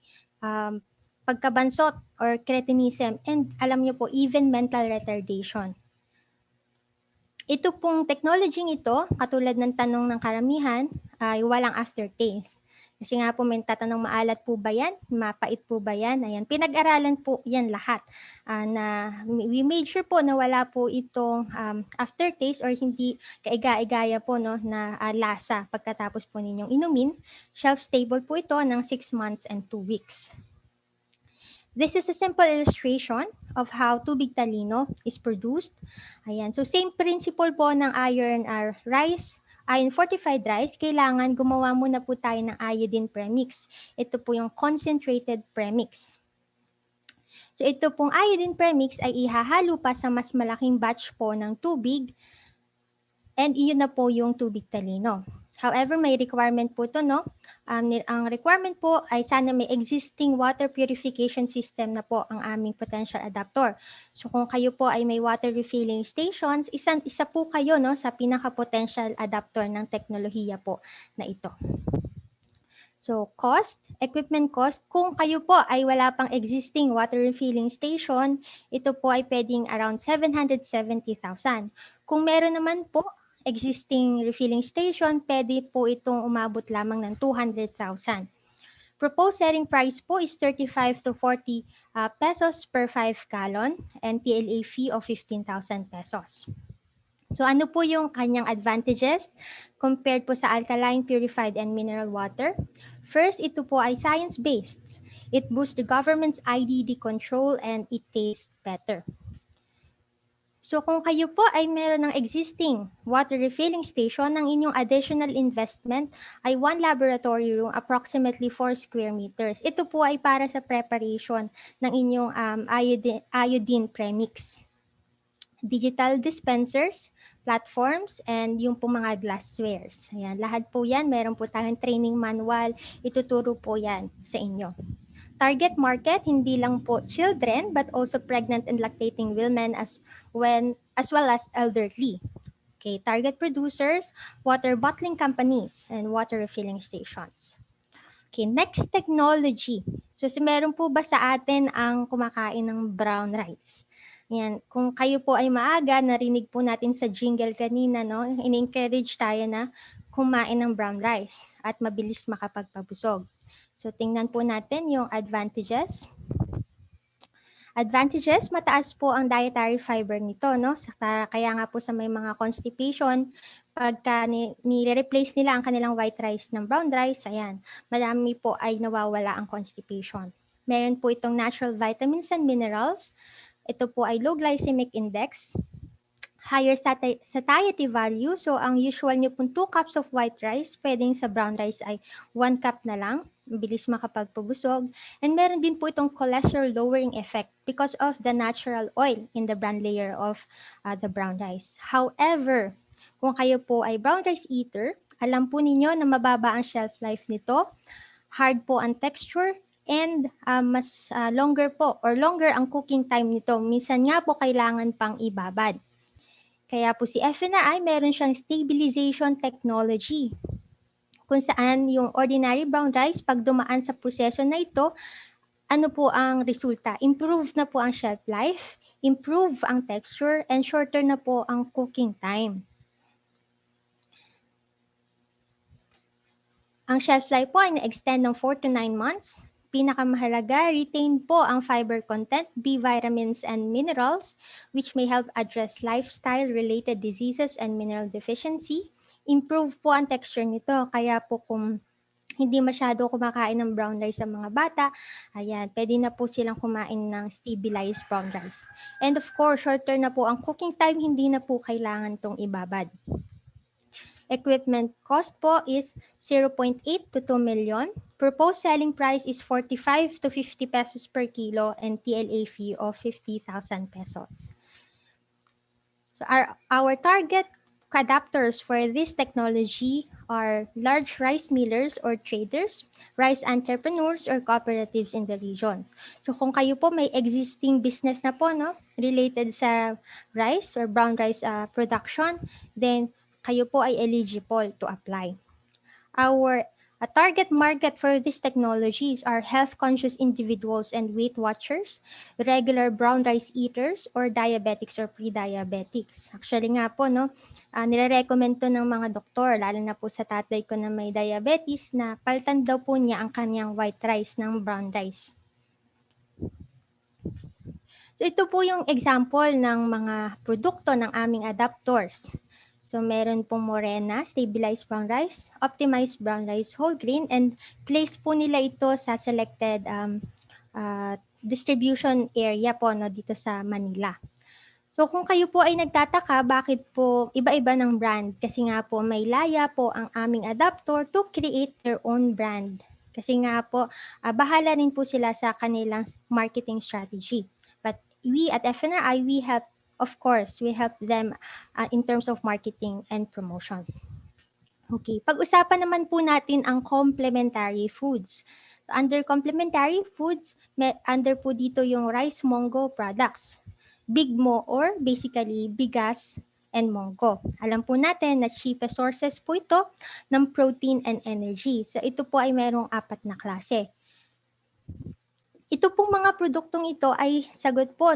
Pagkabansot or cretinism. And alam nyo po, even mental retardation. Ito pong technology ito, katulad ng tanong ng karamihan, ay walang aftertaste. Kasi nga po may tatanong, maalat po ba yan? Mapait po ba yan? Ayan, pinag-aralan po yan lahat. Na we made sure po na wala po itong aftertaste or hindi kaiga-igaya po no, na lasa pagkatapos po ninyong inumin. Shelf-stable po ito ng 6 months and 2 weeks. This is a simple illustration of how tubig talino is produced. Ayan, so same principle po ng iron rice, iron fortified rice, kailangan gumawa muna po tayo ng iodine premix. Ito po yung concentrated premix. So ito pong iodine premix ay ihahalo pa sa mas malaking batch po ng tubig and iyon na po yung tubig talino. However, may requirement po ito, no? Ang requirement po ay sana may existing water purification system na po ang aming potential adapter. So kung kayo po ay may water refilling stations, isa po kayo no, sa pinaka-potential adapter ng teknolohiya po na ito. So cost, equipment cost, kung kayo po ay wala pang existing water refilling station, ito po ay pwedeng around 770,000. Kung meron naman po existing refilling station, pwede po itong umabot lamang ng 200,000. Proposed selling price po is 35 to 40 pesos per 5 gallon and PLA fee of 15,000 pesos. So ano po yung kanyang advantages compared po sa alkaline, purified, and mineral water? First, ito po ay science-based. It boosts the government's IDD control and it tastes better. So kung kayo po ay meron ng existing water refilling station, ang inyong additional investment ay 1 laboratory room, approximately 4 square meters. Ito po ay para sa preparation ng inyong iodine premix. Digital dispensers, platforms, and yung po mga glasswares. Ayan, lahat po yan, meron po tayong training manual, ituturo po yan sa inyo. Target market, hindi lang po children, but also pregnant and lactating women as well as elderly. Okay, target producers, water bottling companies, and water refilling stations. Okay, next technology. So, meron po ba sa atin ang kumakain ng brown rice? Yan, kung kayo po ay maaga, narinig po natin sa jingle kanina, no? In-encourage tayo na kumain ng brown rice at mabilis makapagpabusog. So, tingnan po natin yung advantages. Advantages, mataas po ang dietary fiber nito, no? Kaya nga po sa may mga constipation, pagka nire-replace nila ang kanilang white rice ng brown rice, ayan, marami po ay nawawala ang constipation. Meron po itong natural vitamins and minerals. Ito po ay low glycemic index, higher satiety value. So, ang usual nyo pong 2 cups of white rice, pwedeng sa brown rice ay 1 cup na lang. Bilis makapagpabusog. And meron din po itong cholesterol lowering effect because of the natural oil in the bran layer of the brown rice. However, kung kayo po ay brown rice eater, alam po ninyo na mababa ang shelf life nito, hard po ang texture, and mas longer po or longer ang cooking time nito. Minsan nga po kailangan pang ibabad. Kaya po si FNRI meron siyang stabilization technology kung saan yung ordinary brown rice pag dumaan sa proseso na ito, ano po ang resulta? Improve na po ang shelf life, improve ang texture, and shorter na po ang cooking time. Ang shelf life po ay na-extend ng 4 to 9 months. Pinakamahalaga, retain po ang fiber content, B vitamins and minerals, which may help address lifestyle-related diseases and mineral deficiency. Improve po ang texture nito. Kaya po kung hindi masyado kumakain ng brown rice sa mga bata, ayan, pwede na po silang kumain ng stabilized brown rice. And of course, shorter na po ang cooking time, hindi na po kailangan itong ibabad. Equipment cost po is 0.8 to 2 million. Proposed selling price is 45 to 50 pesos per kilo and TLA fee of 50,000 pesos. So our target adapters for this technology are large rice millers or traders, rice entrepreneurs or cooperatives in the regions. So kung kayo po may existing business na po related sa rice or brown rice production, then kayo po ay eligible to apply. Our target market for these technologies are health-conscious individuals and Weight Watchers, regular brown rice eaters, or diabetics or pre-diabetics. Actually nga po, nire-recommend to ng mga doktor, lalo na po sa tatay ko na may diabetes, na palitan daw po niya ang kanyang white rice ng brown rice. So ito po yung example ng mga produkto ng aming adapters. So, meron pong Morena, stabilized brown rice, optimized brown rice whole grain, and place po nila ito sa selected distribution area po dito sa Manila. So, kung kayo po ay nagtataka, bakit po iba-iba ng brand? Kasi nga po may laya po ang aming adapter to create their own brand. Kasi nga po, bahala rin po sila sa kanilang marketing strategy. But we at FNRI, of course, we help them in terms of marketing and promotion. Okay, pag-usapan naman po natin ang complementary foods. So, under complementary foods, under po dito yung rice mongo products. Bigmo or basically bigas and mongo. Alam po natin na cheapest sources po ito ng protein and energy. So ito po ay merong 4 na klase. Ito pong mga produktong ito ay sagot po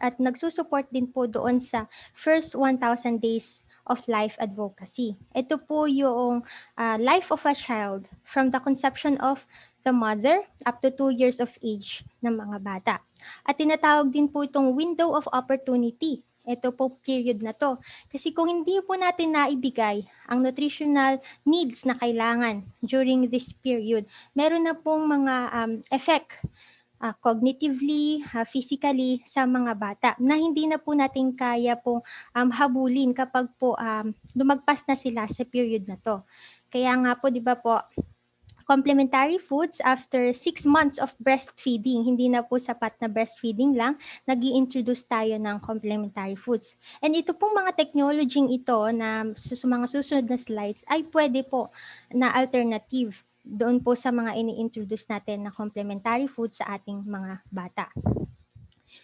at nagsusupport din po doon sa first 1,000 days of life advocacy. Ito po yung life of a child from the conception of the mother up to 2 years of age ng mga bata. At tinatawag din po itong window of opportunity. Ito po period na to. Kasi kung hindi po natin naibigay ang nutritional needs na kailangan during this period, meron na pong mga effect cognitively, physically sa mga bata na hindi na po natin kaya pong habulin kapag po lumagpas na sila sa period na to. Kaya nga po, di ba po, complementary foods after 6 months of breastfeeding, hindi na po sapat na breastfeeding lang, nag-i-introduce tayo ng complementary foods. And ito pong mga technology ito na mga susunod na slides ay pwede po na alternative doon po sa mga ini-introduce natin na complementary food sa ating mga bata.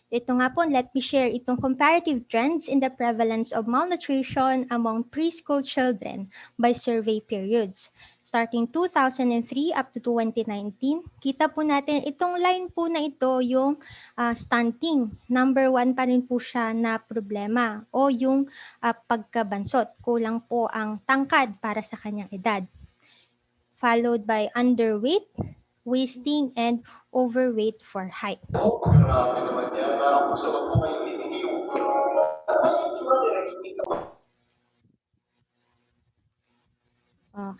Ito nga po, let me share itong comparative trends in the prevalence of malnutrition among preschool children by survey periods. Starting 2003 up to 2019, kita po natin itong line po na ito yung stunting. Number 1 pa rin po siya na problema o yung pagkabansot. Kulang po ang tangkad para sa kanyang edad. Followed by underweight, wasting, and overweight for height.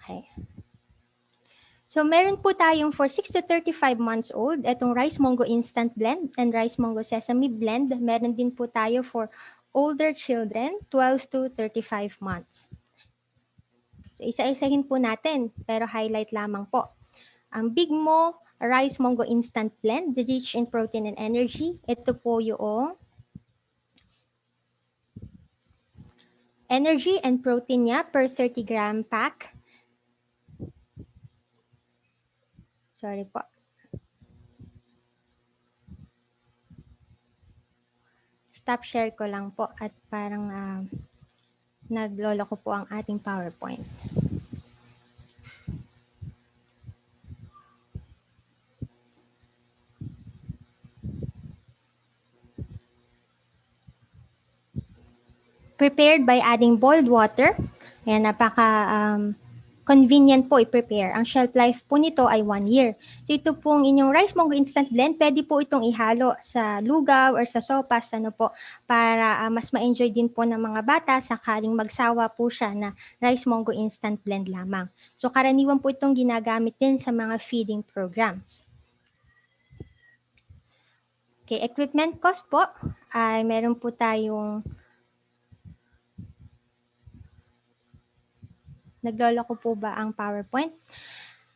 Okay. So meron po tayong for 6 to 35 months old, itong Rice Mongo Instant Blend and Rice Mongo Sesame Blend. Meron din po tayo for older children, 12 to 35 months. So isa-isahin po natin, pero highlight lamang po. Ang Big Mo Rice Mongo Instant Blend, rich in protein and energy. Ito po yung energy and protein niya per 30-gram pack. Sorry po. Stop share ko lang po at parang naglolo ko po ang ating PowerPoint. Prepared by adding boiled water. Ayan, convenient po i-prepare. Ang shelf life po nito ay 1 year. So ito pong inyong Rice Mongo Instant Blend, pwede po itong ihalo sa lugaw or sa sopas, para mas ma-enjoy din po ng mga bata sakaling magsawa po siya na Rice Mongo Instant Blend lamang. So karaniwan po itong ginagamit din sa mga feeding programs. Okay, equipment cost po ay meron po tayong naglolo ko po ba ang PowerPoint?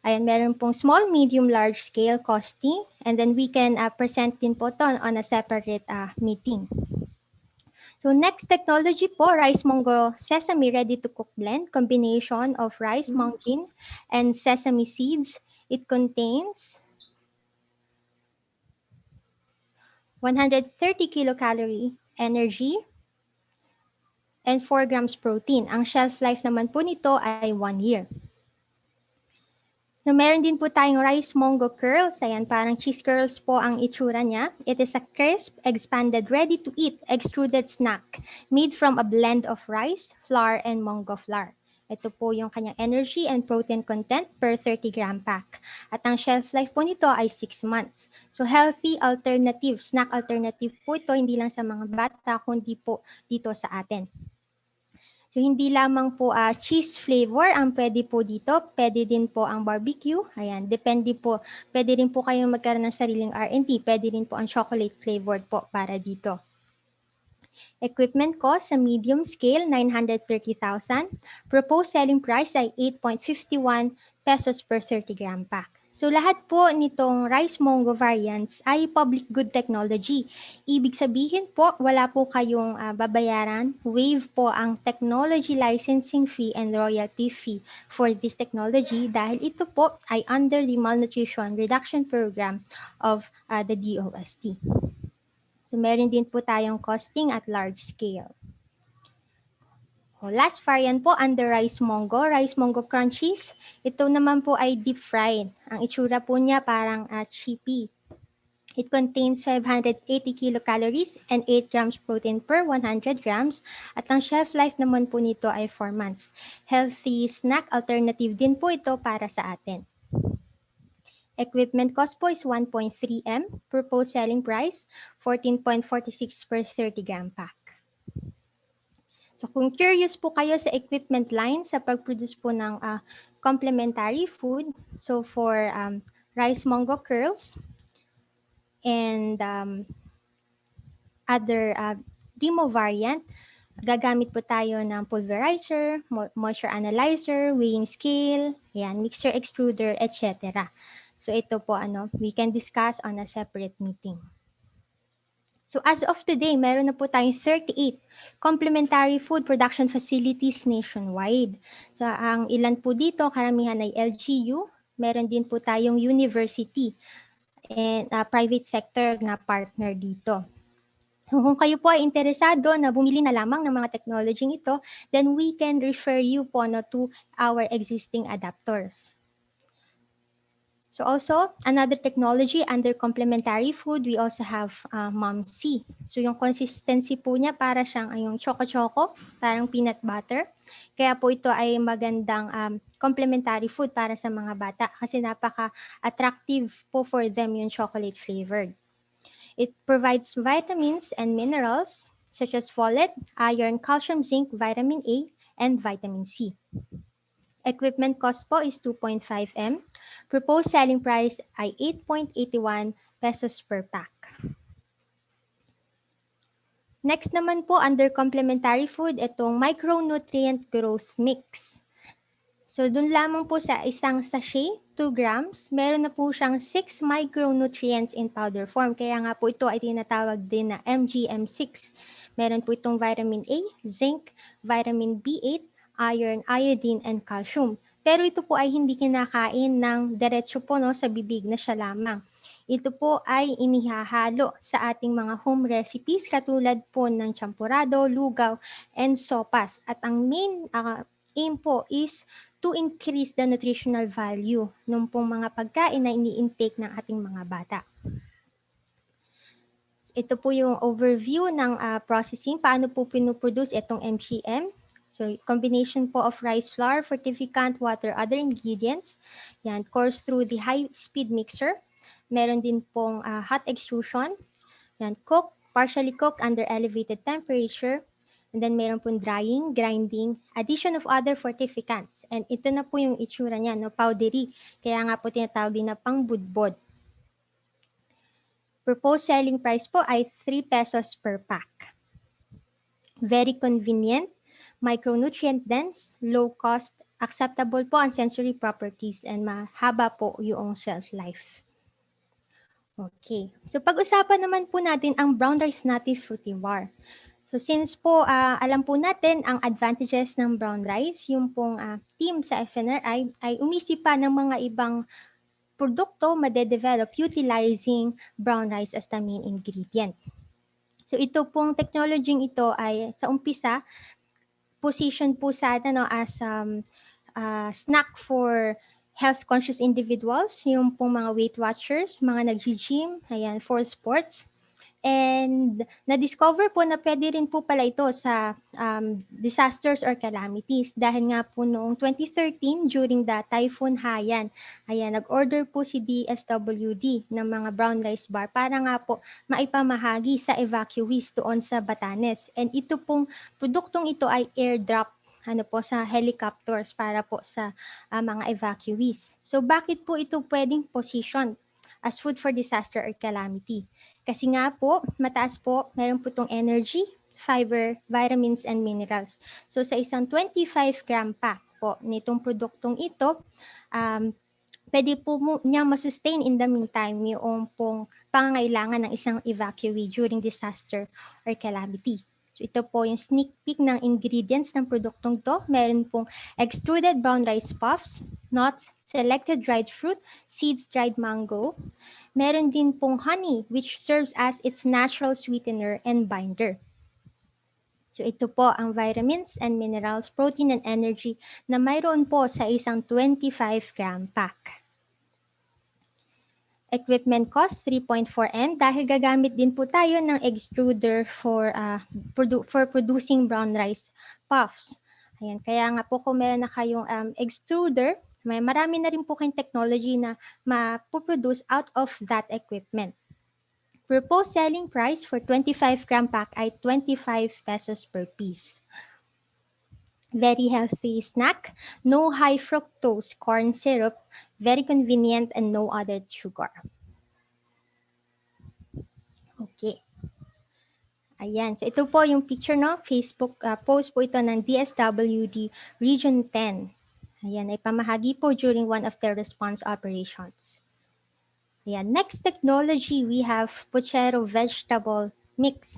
Ayan, meron pong small, medium, large scale costing. And then we can present din po to on a separate meeting. So next technology po, Rice Mongo Sesame Ready to Cook Blend. Combination of rice, mungkin, and sesame seeds. It contains 130 kilocalorie energy and 4 grams protein. Ang shelf life naman po nito ay 1 year. So, meron din po tayong Rice Mongo Curls. Ayan, parang cheese curls po ang itsura niya. It is a crisp, expanded, ready-to-eat extruded snack made from a blend of rice, flour, and mongo flour. Ito po yung kanyang energy and protein content per 30-gram pack. At ang shelf life po nito ay 6 months. So, healthy alternative, snack alternative po ito, hindi lang sa mga bata, kundi po dito sa atin. So, hindi lamang po cheese flavor ang pwede po dito. Pwede din po ang barbecue. Ayan, depende po. Pwede rin po kayong magkaroon ng sariling R&D. Pwede rin po ang chocolate flavored po para dito. Equipment cost sa medium scale, 930,000. Proposed selling price ay 8.51 pesos per 30-gram pack. So lahat po nitong Rice Mongo variants ay public good technology. Ibig sabihin po, wala po kayong babayaran. Waive po ang technology licensing fee and royalty fee for this technology dahil ito po ay under the malnutrition reduction program of the DOST. So meron din po tayong costing at large scale. Last variant po under Rice Mongo Crunchies. Ito naman po ay deep fried. Ang itsura po niya parang chippy. It contains 580 kilocalories and 8 grams protein per 100 grams. At ang shelf life naman po nito ay 4 months. Healthy snack alternative din po ito para sa atin. Equipment cost po is 1.3 M. Proposed selling price, 14.46 per 30-gram pack. So kung curious po kayo sa equipment line sa pag-produce po ng complementary food, so for Rice Mongo Curls and other demo variant, gagamit po tayo ng pulverizer, moisture analyzer, weighing scale, yan, mixer extruder, etc. So ito po we can discuss on a separate meeting. So as of today, meron na po tayong 38 complementary food production facilities nationwide. So ang ilan po dito, karamihan ay LGU, meron din po tayong university and private sector na partner dito. So kung kayo po ay interesado na bumili na lamang ng mga technology ito, then we can refer you po to our existing adapters. So also, another technology under complementary food, we also have Mom-C. So yung consistency po niya para siyang yung choco-choco, parang peanut butter. Kaya po ito ay magandang complementary food para sa mga bata kasi napaka-attractive po for them yung chocolate flavored. It provides vitamins and minerals such as folate, iron, calcium, zinc, vitamin A, and vitamin C. Equipment cost po is 2.5 M. Proposed selling price ay 8.81 pesos per pack. Next naman po, under complementary food, itong micronutrient growth mix. So, dun lamang po sa isang sachet, 2 grams, meron na po siyang 6 micronutrients in powder form. Kaya nga po ito ay tinatawag din na MGM6. Meron po itong vitamin A, zinc, vitamin B8, iron, iodine, and calcium. Pero ito po ay hindi kinakain ng diretso po no, sa bibig na siya lamang. Ito po ay inihahalo sa ating mga home recipes katulad po ng champurado, lugaw, and sopas. At ang main aim po is to increase the nutritional value ng pong mga pagkain na ini-intake ng ating mga bata. Ito po yung overview ng processing, paano po pinuproduce itong MGM. So, combination po of rice flour, fortificant, water, other ingredients. Yan, course through the high-speed mixer. Meron din pong hot extrusion. Yan, partially cooked under elevated temperature. And then meron pong drying, grinding, addition of other fortificants. And ito na po yung itsura niya, no, powdery. Kaya nga po tinatawag din na pangbudbod. Proposed selling price po ay 3 pesos per pack. Very convenient, micronutrient dense, low cost, acceptable po ang sensory properties, and mahaba po yung shelf life. Okay. So pag-usapan naman po natin ang brown rice native fruity bar. So since po alam po natin ang advantages ng brown rice, yung pong team sa FNRI ay umisip pa ng mga ibang produkto madedevelop utilizing brown rice as the main ingredient. So ito pong technology ito ay sa umpisa, position po sa as snack for health-conscious individuals, yung pong mga Weight Watchers, mga nag-gym, ayan, for sports. And na-discover po na pwede rin po pala ito sa disasters or calamities dahil nga po noong 2013 during the Typhoon Haiyan, ayan, nag-order po si DSWD ng mga brown rice bar para nga po maipamahagi sa evacuees doon sa Batanes. And ito pong produktong ito ay airdrop po sa helicopters para po sa mga evacuees. So bakit po ito pwedeng position as food for disaster or calamity? Kasi nga po, mataas po, meron po itong energy, fiber, vitamins, and minerals. So sa isang 25 gram pack po nitong produktong ito, pwede po niyang masustain in the meantime yung pong pangangailangan ng isang evacuee during disaster or calamity. So ito po yung sneak peek ng ingredients ng produktong to. Meron pong extruded brown rice puffs, nuts, selected dried fruit, seeds dried mango. Meron din pong honey which serves as its natural sweetener and binder. So ito po ang vitamins and minerals, protein and energy na mayroon po sa isang 25 gram pack. Equipment cost 3.4 M dahil gagamit din po tayo ng extruder for producing brown rice puffs. Ayan, kaya nga po kung meron na kayong extruder, marami na rin po kayong technology na ma-produce out of that equipment. Proposed selling price for 25 gram pack ay 25 pesos per piece. Very healthy snack, no high fructose corn syrup, very convenient, and no added sugar. Okay. Ayan. So ito po yung picture, no? Facebook post po ito ng DSWD Region 10. Ayan, ay pamahagi po during one of their response operations. Ayan. Next technology, we have Puchero vegetable mix.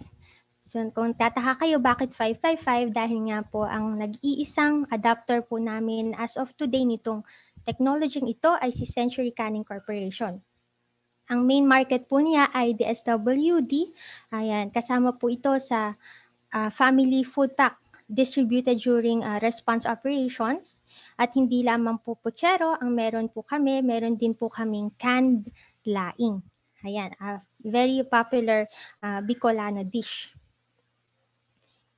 So kung tataka kayo bakit 555, dahil nga po ang nag-iisang adapter po namin as of today nitong technology ito ay si Century Canning Corporation. Ang main market po niya ay DSWD. Ayan, kasama po ito sa family food pack distributed during response operations. At hindi lamang po puchero ang meron po kami, meron din po kaming canned laing. Ayan, very popular Bicolano dish.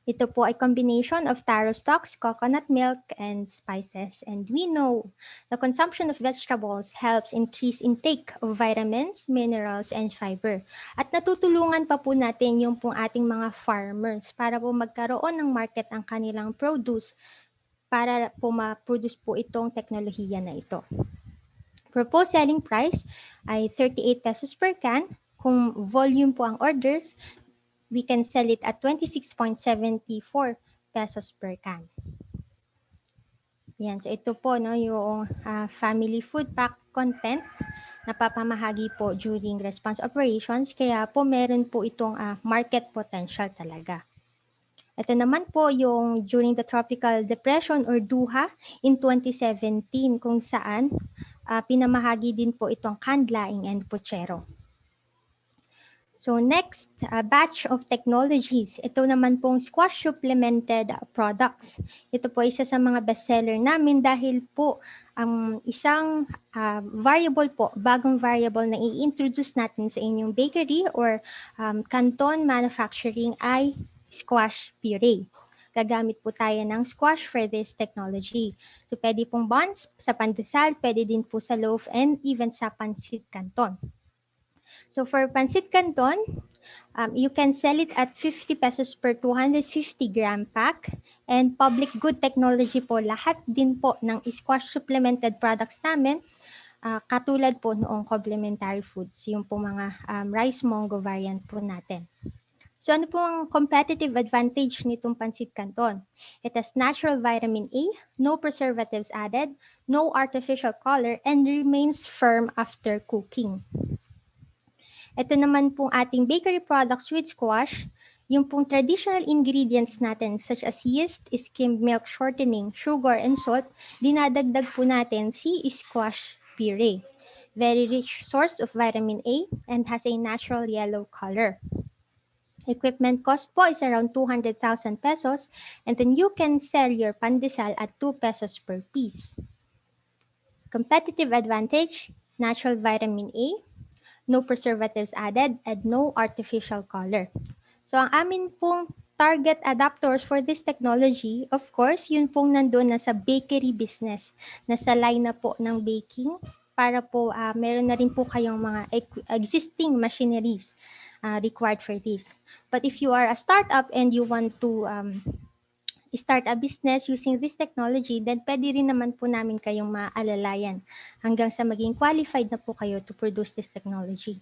Ito po ay combination of taro stalks, coconut milk, and spices. And we know the consumption of vegetables helps increase intake of vitamins, minerals, and fiber. At natutulungan pa po natin yung pong ating mga farmers para po magkaroon ng market ang kanilang produce para po ma-produce po itong teknolohiya na ito. Proposed selling price ay 38 pesos per can. Kung volume po ang orders, we can sell it at 26.74 pesos per can. Yan, so ito po no, yung family food pack content na papamahagi po during response operations. Kaya po meron po itong market potential talaga. Ito naman po yung during the tropical depression or DUHA in 2017 kung saan pinamahagi din po itong canned laing and puchero. So next, batch of technologies. Ito naman pong squash supplemented products. Ito po isa sa mga bestseller namin dahil po ang isang variable po, bagong variable na i-introduce natin sa inyong bakery or canton manufacturing ay squash puree. Gagamit po tayo ng squash for this technology. So pwede pong buns sa pandesal, pwede din po sa loaf and even sa pancit canton. So for pancit canton, you can sell it at 50 pesos per 250 gram pack. And public good technology po, lahat din po ng squash supplemented products namin, katulad po noong complementary foods, yung po mga rice mongo variant po natin. So ano po ang competitive advantage nitong pancit canton? It has natural vitamin A, no preservatives added, no artificial color, and remains firm after cooking. Ito naman pong ating bakery products with squash, yung pong traditional ingredients natin such as yeast, skimmed milk shortening, sugar, and salt, dinadagdag po natin si squash puree. Very rich source of vitamin A and has a natural yellow color. Equipment cost po is around 200,000 pesos and then you can sell your pandesal at 2 pesos per piece. Competitive advantage, natural vitamin A, no preservatives added, and no artificial color. So, ang amin pong target adapters for this technology, of course, yun pong nandun na sa bakery business, nasa line na po ng baking, para po meron na rin po kayong mga existing machineries required for this. But if you are a startup and you want to start a business using this technology, then pwede rin naman po namin kayong maalalayan hanggang sa maging qualified na po kayo to produce this technology.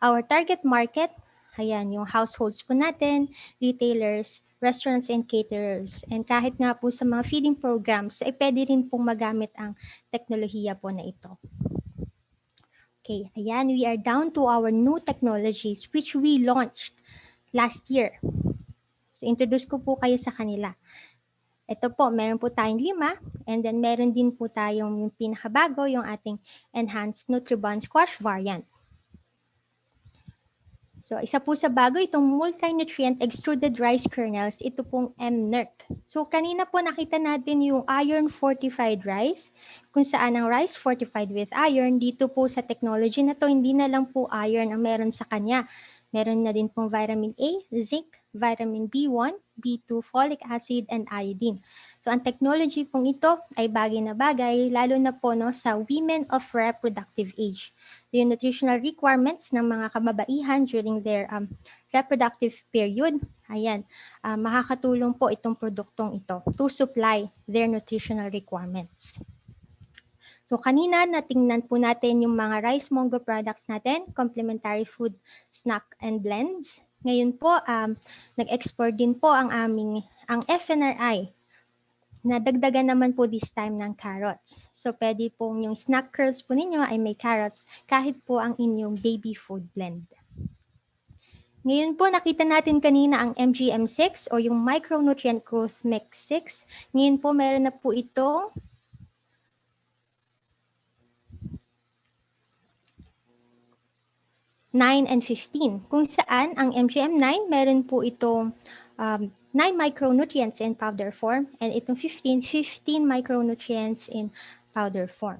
Our target market, ayan, yung households po natin, retailers, restaurants and caterers. And kahit nga po sa mga feeding programs, ay pwede rin pong magamit ang teknolohiya po na ito. Okay, ayan, we are down to our new technologies which we launched last year. So, introduce ko po kayo sa kanila. Ito po, meron po tayong 5 and then meron din po tayong yung pinakabago, yung ating Enhanced Nutribond Squash variant. So, isa po sa bago, itong multi-nutrient extruded rice kernels, ito pong MNERC. So, kanina po nakita natin yung iron fortified rice, kung saan ang rice fortified with iron, dito po sa technology na to, hindi na lang po iron ang meron sa kanya. Meron na din pong vitamin A, zinc, vitamin B1, B2, folic acid, and iodine. So, ang technology pong ito ay bagay na bagay, lalo na po no, sa women of reproductive age. So, yung nutritional requirements ng mga kababaihan during their reproductive period, ayan, makakatulong po itong produktong ito to supply their nutritional requirements. So, kanina natingnan po natin yung mga rice mongo products natin, complementary food, snack, and blends. Ngayon po, nag-export din po ang FNRI na dagdagan naman po this time ng carrots. So, pwede pong yung snack curls po ninyo ay may carrots kahit po ang inyong baby food blend. Ngayon po, nakita natin kanina ang MGM6 o yung Micronutrient Growth Mix 6. Ngayon po, meron na po itong (9) and 15, kung saan ang MGM9 meron po itong 9 micronutrients in powder form and itong 15 micronutrients in powder form.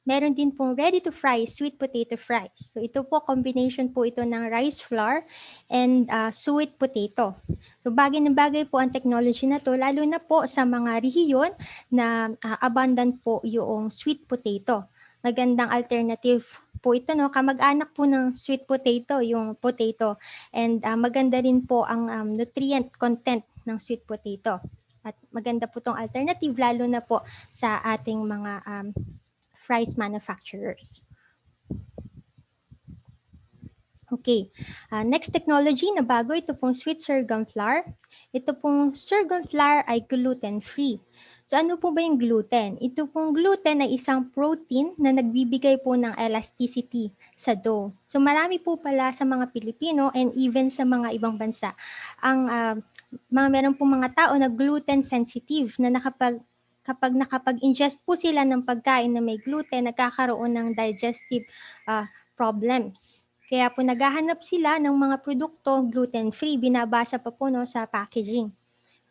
Meron din pong ready-to-fry sweet potato fries. So ito po, combination po ito ng rice flour and sweet potato. So bagay na bagay po ang technology na to, lalo na po sa mga rehiyon na abundant po yung sweet potato. Magandang alternative po ito, no? Kamag-anak po ng sweet potato, yung potato. And maganda rin po ang nutrient content ng sweet potato. At maganda po tong alternative lalo na po sa ating mga fries manufacturers. Okay. Next technology na bago, ito pong sweet sorghum flour. Ito pong sorghum flour ay gluten-free. So ano po ba yung gluten? Ito pong gluten ay isang protein na nagbibigay po ng elasticity sa dough. So marami po pala sa mga Pilipino and even sa mga ibang bansa ang meron pong mga tao na gluten sensitive na kapag nakapag-ingest po sila ng pagkain na may gluten, nagkakaroon ng digestive problems. Kaya po naghahanap sila ng mga produkto gluten-free, binabasa pa po no, sa packaging.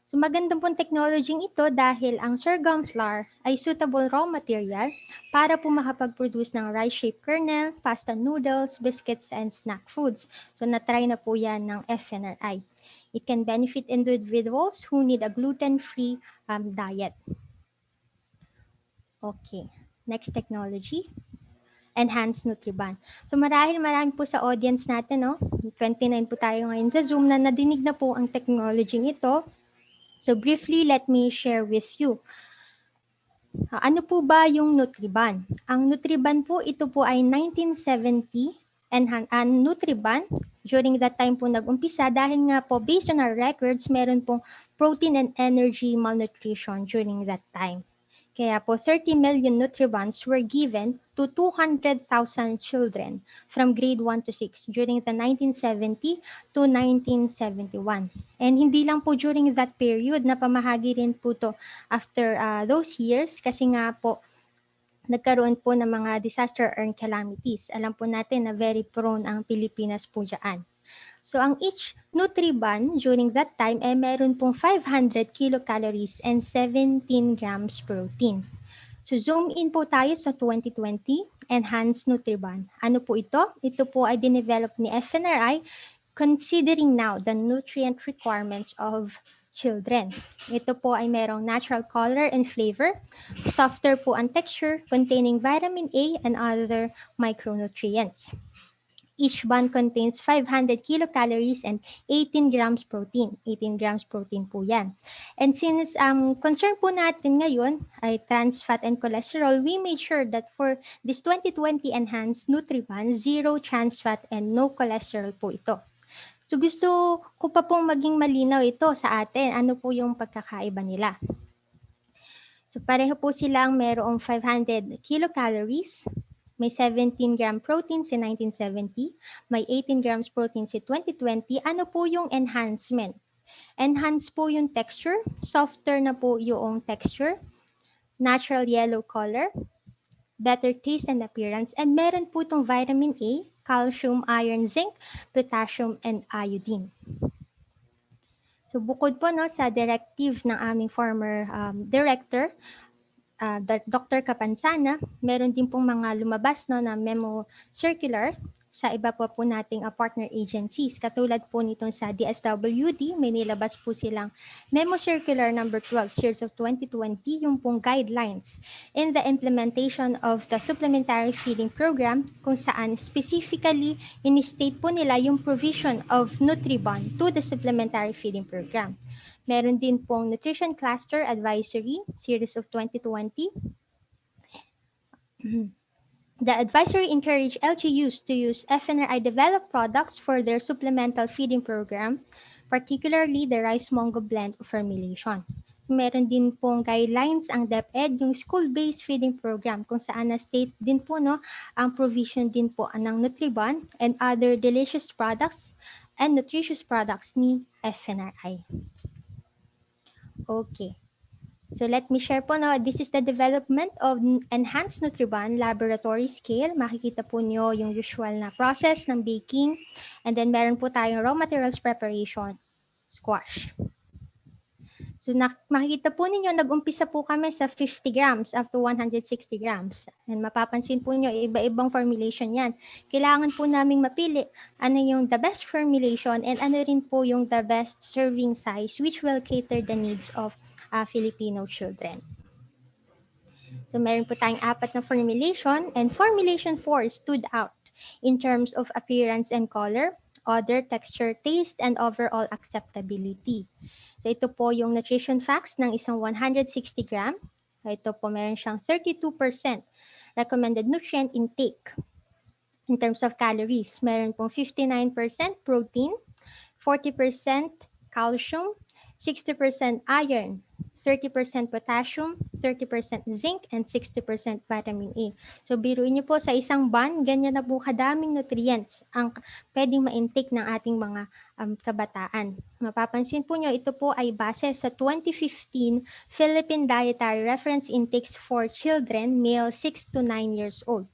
So magandang pong technology ito dahil ang sorghum flour ay suitable raw material para po makapag-produce ng rice-shaped kernel, pasta noodles, biscuits, and snack foods. So na-try na po yan ng FNRI. It can benefit individuals who need a gluten-free diet. Okay, next technology. Enhanced Nutriban. So marami po sa audience natin, no? 29 po tayo ngayon sa Zoom na nadinig na po ang technology ito. So briefly, let me share with you. Ano po ba yung Nutriban? Ang Nutriban po, ito po ay 1970 and Nutriban, during that time po nag-umpisa dahil nga po based on our records, meron pong protein and energy malnutrition during that time. Kaya po 30 million Nutribans were given to 200,000 children from grade 1 to 6 during the 1970 to 1971. And hindi lang po during that period na pamahagi rin po to after those years kasi nga po nagkaroon po ng mga disaster and calamities. Alam po natin na very prone ang Pilipinas po dyan. So, ang each Nutriban during that time ay meron pong 500 kilocalories and 17 grams protein. So, zoom in po tayo sa 2020, Enhanced Nutriban. Ano po ito? Ito po ay dinevelop ni FNRI considering now the nutrient requirements of children. Ito po ay merong natural color and flavor, softer po ang texture, containing vitamin A and other micronutrients. Each bun contains 500 kilocalories and 18 grams protein. 18 grams protein po yan. And since concern po natin ngayon ay trans fat and cholesterol, we made sure that for this 2020 Enhanced Nutriban, zero trans fat and no cholesterol po ito. So gusto ko pa pong maging malinaw ito sa atin. Ano po yung pagkakaiba nila? So pareho po silang merong 500 kilocalories, may 17 gram protein si 1970, may 18 grams protein si 2020. Ano po yung enhancement? Enhance po yung texture, softer na po yung texture, natural yellow color, better taste and appearance, and meron po itong vitamin A, calcium, iron, zinc, potassium, and iodine. So bukod po no, sa directive ng aming former director, Dr. Kapansana, meron din pong mga lumabas no, na memo circular sa iba pa po nating partner agencies. Katulad po nitong sa DSWD, may nilabas po silang memo circular number 12, series of 2020, yung pong guidelines in the implementation of the supplementary feeding program kung saan specifically in-state po nila yung provision of Nutriban to the supplementary feeding program. Meron din pong Nutrition Cluster Advisory, series of 2020. The advisory encouraged LGUs to use FNRI-developed products for their supplemental feeding program, particularly the rice mongo blend formulation. Meron din pong guidelines ang DepEd, yung school-based feeding program, kung saan na-state din po no, ang provision din po ng Nutriban and other delicious products and nutritious products ni FNRI. Okay. So let me share po no, this is the development of Enhanced Nutriban laboratory scale. Makikita po nyo yung usual na process ng baking. And then meron po tayong raw materials preparation, squash. So makikita po ninyo, nag-umpisa po kami sa 50 grams up to 160 grams. And mapapansin po nyo, iba-ibang formulation yan. Kailangan po naming mapili ano yung the best formulation and ano rin po yung the best serving size which will cater the needs of Filipino children. So meron po tayong 4 na formulation and formulation 4 stood out in terms of appearance and color. odor, texture, taste, and overall acceptability. So ito po yung nutrition facts ng isang 160 gram. So ito po meron siyang 32% recommended nutrient intake. In terms of calories, meron pong 59% protein, 40% calcium, 60% iron, 30% potassium, 30% zinc, and 60% vitamin A. So, biruin niyo po sa isang bun, ganyan na po kadaming nutrients ang pwedeng ma-intake ng ating mga kabataan. Mapapansin po nyo, ito po ay base sa 2015 Philippine Dietary Reference Intakes for Children, male 6 to 9 years old.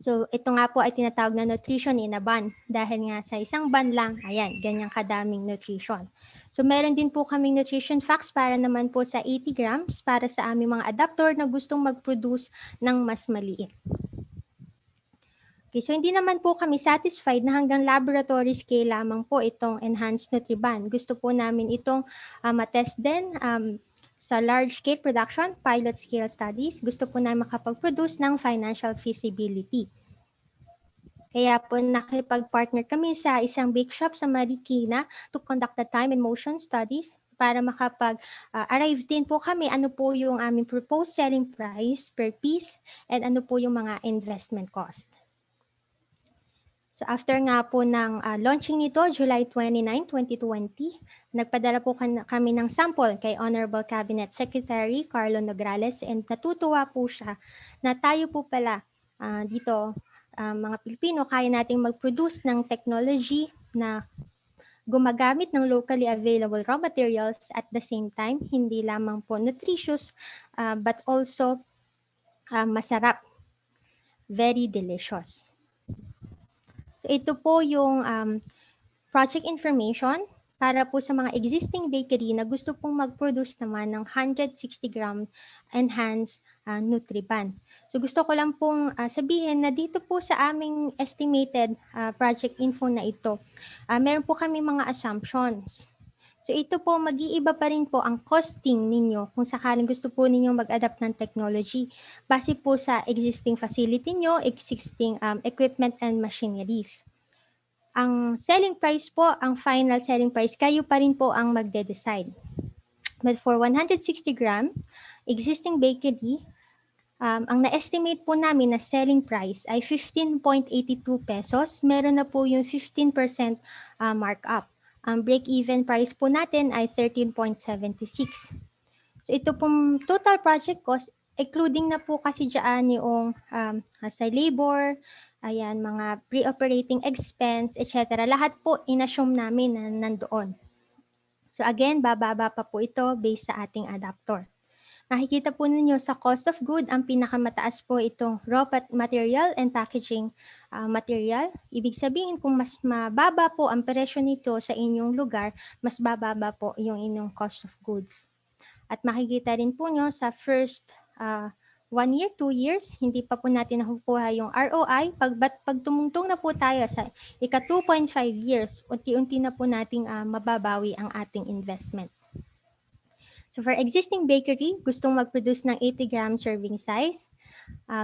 So, ito nga po ay tinatawag na nutrition in a bun. Dahil nga sa isang bun lang, ayan, ganyang kadaming nutrition. So, meron din po kaming nutrition facts para naman po sa 80 grams para sa aming mga adapter na gustong mag-produce ng mas maliit. Okay, so hindi naman po kami satisfied na hanggang laboratory scale lamang po itong enhanced Nutriban. Gusto po namin itong matest din sa large-scale production, pilot scale studies. Gusto po namin makapag-produce ng financial feasibility. Kaya po nakipag-partner kami sa isang bake shop sa Marikina to conduct the time and motion studies para makapag-arrive din po kami ano po yung aming proposed selling price per piece and ano po yung mga investment cost. So after nga po ng launching nito, July 29, 2020, nagpadala po kami ng sample kay Honorable Cabinet Secretary Carlo Nograles and natutuwa po siya na tayo po pala dito, mga Pilipino, kaya nating mag-produce ng technology na gumagamit ng locally available raw materials at the same time, hindi lamang po nutritious, but also masarap, very delicious. So ito po yung project information para po sa mga existing bakery na gusto pong mag-produce naman ng 160 gram enhanced Nutriban. So gusto ko lang pong sabihin na dito po sa aming estimated project info na ito, meron po kami mga assumptions. So ito po, mag-iiba pa rin po ang costing ninyo kung sakaling gusto po ninyo mag-adapt ng technology base po sa existing facility nyo, existing equipment and machineries. Ang selling price po, ang final selling price, kayo pa rin po ang magde-decide. But for 160 gram, existing bakery, ang na-estimate po namin na selling price ay 15.82 pesos. Meron na po yung 15% markup. Ang break-even price po natin ay 13.76. So ito pong total project cost, including na po kasi dyan yung sa labor, ayan, mga pre-operating expense, etc. Lahat po inassume namin na nandoon. So again, bababa pa po ito based sa ating adapter. Nakikita po ninyo sa cost of good, ang pinakamataas po itong raw material and packaging material. Ibig sabihin, kung mas mababa po ang presyo nito sa inyong lugar, mas bababa po yung inyong cost of goods. At makikita rin po nyo sa first 1 year, 2 years, hindi pa po natin nakukuha yung ROI. Pag tumungtong na po tayo sa ika 2.5 years, unti-unti na po nating mababawi ang ating investment. So for existing bakery, gustong mag-produce ng 80 gram serving size,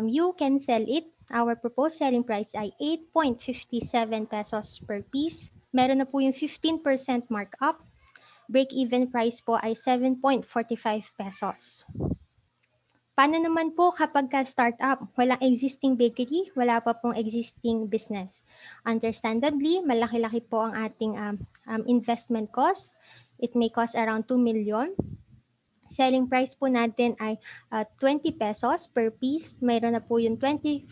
you can sell it. Our proposed selling price ay 8.57 pesos per piece. Meron na po yung 15% markup. Break-even price po ay 7.45 pesos. Paano naman po kapag ka-startup? Walang existing bakery, wala pa pong existing business. Understandably, malaki-laki po ang ating investment cost. It may cost around 2 million. Selling price po natin ay 20 pesos per piece. Mayroon na po yung 25%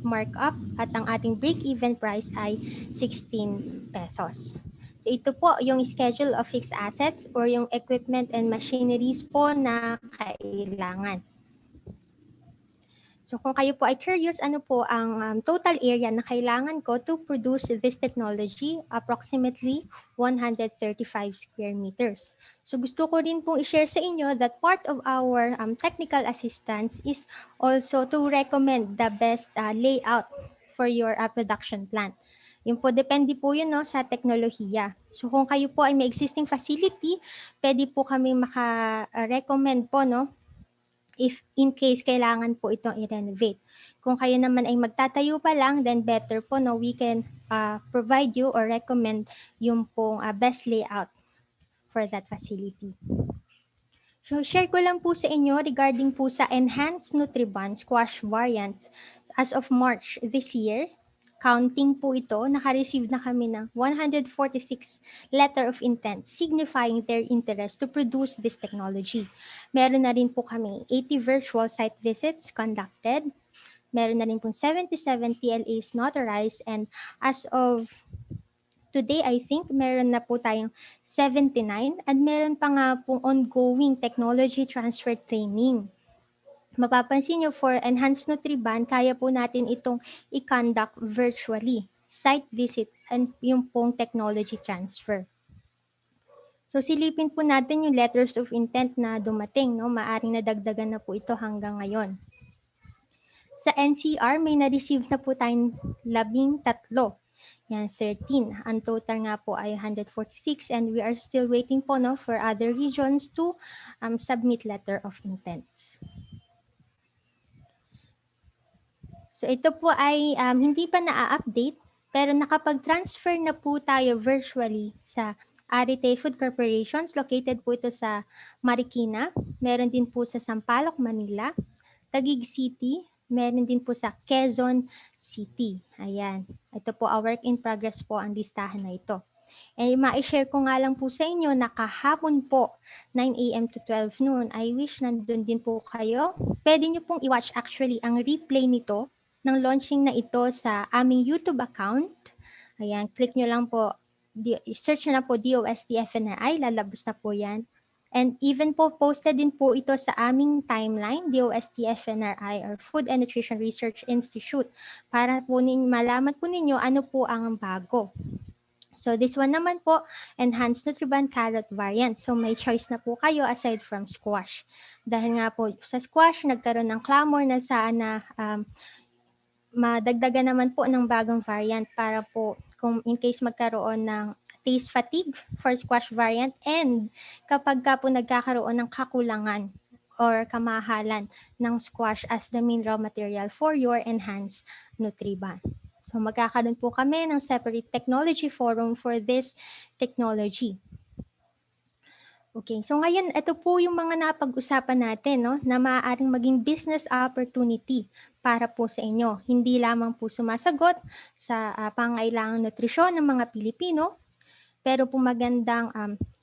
markup at ang ating break-even price ay 16 pesos. So ito po yung schedule of fixed assets or yung equipment and machineries po na kailangan. So kung kayo po ay curious, ano po ang total area na kailangan ko to produce this technology, approximately 135 square meters. So gusto ko rin pong i-share sa inyo that part of our technical assistance is also to recommend the best layout for your production plant. Yung po, depende po yun sa teknolohiya. So kung kayo po ay may existing facility, pwede po kami maka-recommend po if in case kailangan po itong i-renovate. Kung kayo naman ay magtatayo pa lang, then better po no, we can provide you or recommend yung pong best layout for that facility. So, share ko lang po sa inyo regarding po sa Enhanced Nutriban Squash variant. As of March this year, counting po ito, naka-receive na kami ng 146 letter of intent signifying their interest to produce this technology. Meron na rin po kami 80 virtual site visits conducted. Meron na rin po 77 PLAs notarized, and as of today, I think, meron na po tayong 79 at meron pa nga pong ongoing technology transfer training. Mapapansin nyo, for Enhanced Nutriban, kaya po natin itong i-conduct virtually, site visit, and yung pong technology transfer. So, silipin po natin yung letters of intent na dumating, no? Maaring nadagdagan na po ito hanggang ngayon. Sa NCR, may na-receive na po tayong 13. Yan, 13. Ang total nga po ay 146, and we are still waiting po no, for other regions to submit letter of intents. So ito po ay hindi pa na-update, pero nakapag-transfer na po tayo virtually sa Arite Food Corporations. Located po ito sa Marikina. Meron din po sa Sampaloc, Manila. Taguig City. Meron din po sa Quezon City. Ayan. Ito po, a work in progress po ang listahan na ito. And ma-share ko nga lang po sa inyo na kahapon po, 9 a.m. to 12 noon, I wish nandun din po kayo. Pwede nyo pong i-watch actually ang replay nito ng launching na ito sa aming YouTube account. Ayan, click nyo lang po, search nyo lang po DOST-FNRI, lalabas na po yan. And even po, posted din po ito sa aming timeline, DOST-FNRI or Food and Nutrition Research Institute, para po malaman po ninyo ano po ang bago. So this one naman po, Enhanced Nutriban Carrot variant. So may choice na po kayo aside from squash. Dahil nga po sa squash, nagkaroon ng clamor na saan na madagdagan naman po ng bagong variant para po kung in case magkaroon ng taste fatigue for squash variant, and kapag ka po nagkakaroon ng kakulangan or kamahalan ng squash as the main raw material for your Enhanced Nutriban. So magkakaroon po kami ng separate technology forum for this technology. Okay, so ngayon ito po yung mga napag-usapan natin no, na maaaring maging business opportunity para po sa inyo. Hindi lamang po sumasagot sa pangailangang nutrisyon ng mga Pilipino, pero po magandang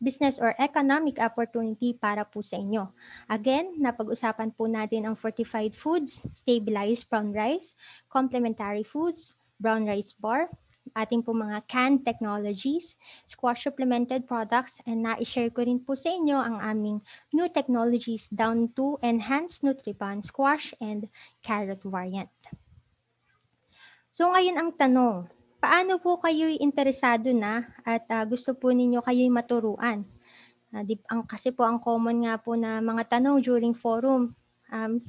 business or economic opportunity para po sa inyo. Again, napag-usapan po natin ang fortified foods, stabilized brown rice, complementary foods, brown rice bar, ating po mga canned technologies, squash supplemented products, and na-share ko rin po sa inyo ang aming new technologies down to Enhanced Nutriban squash and carrot variant. So ngayon ang tanong, paano po kayo interesado na at gusto po ninyo kayo'y maturuan? Kasi po ang common nga po na mga tanong during forum,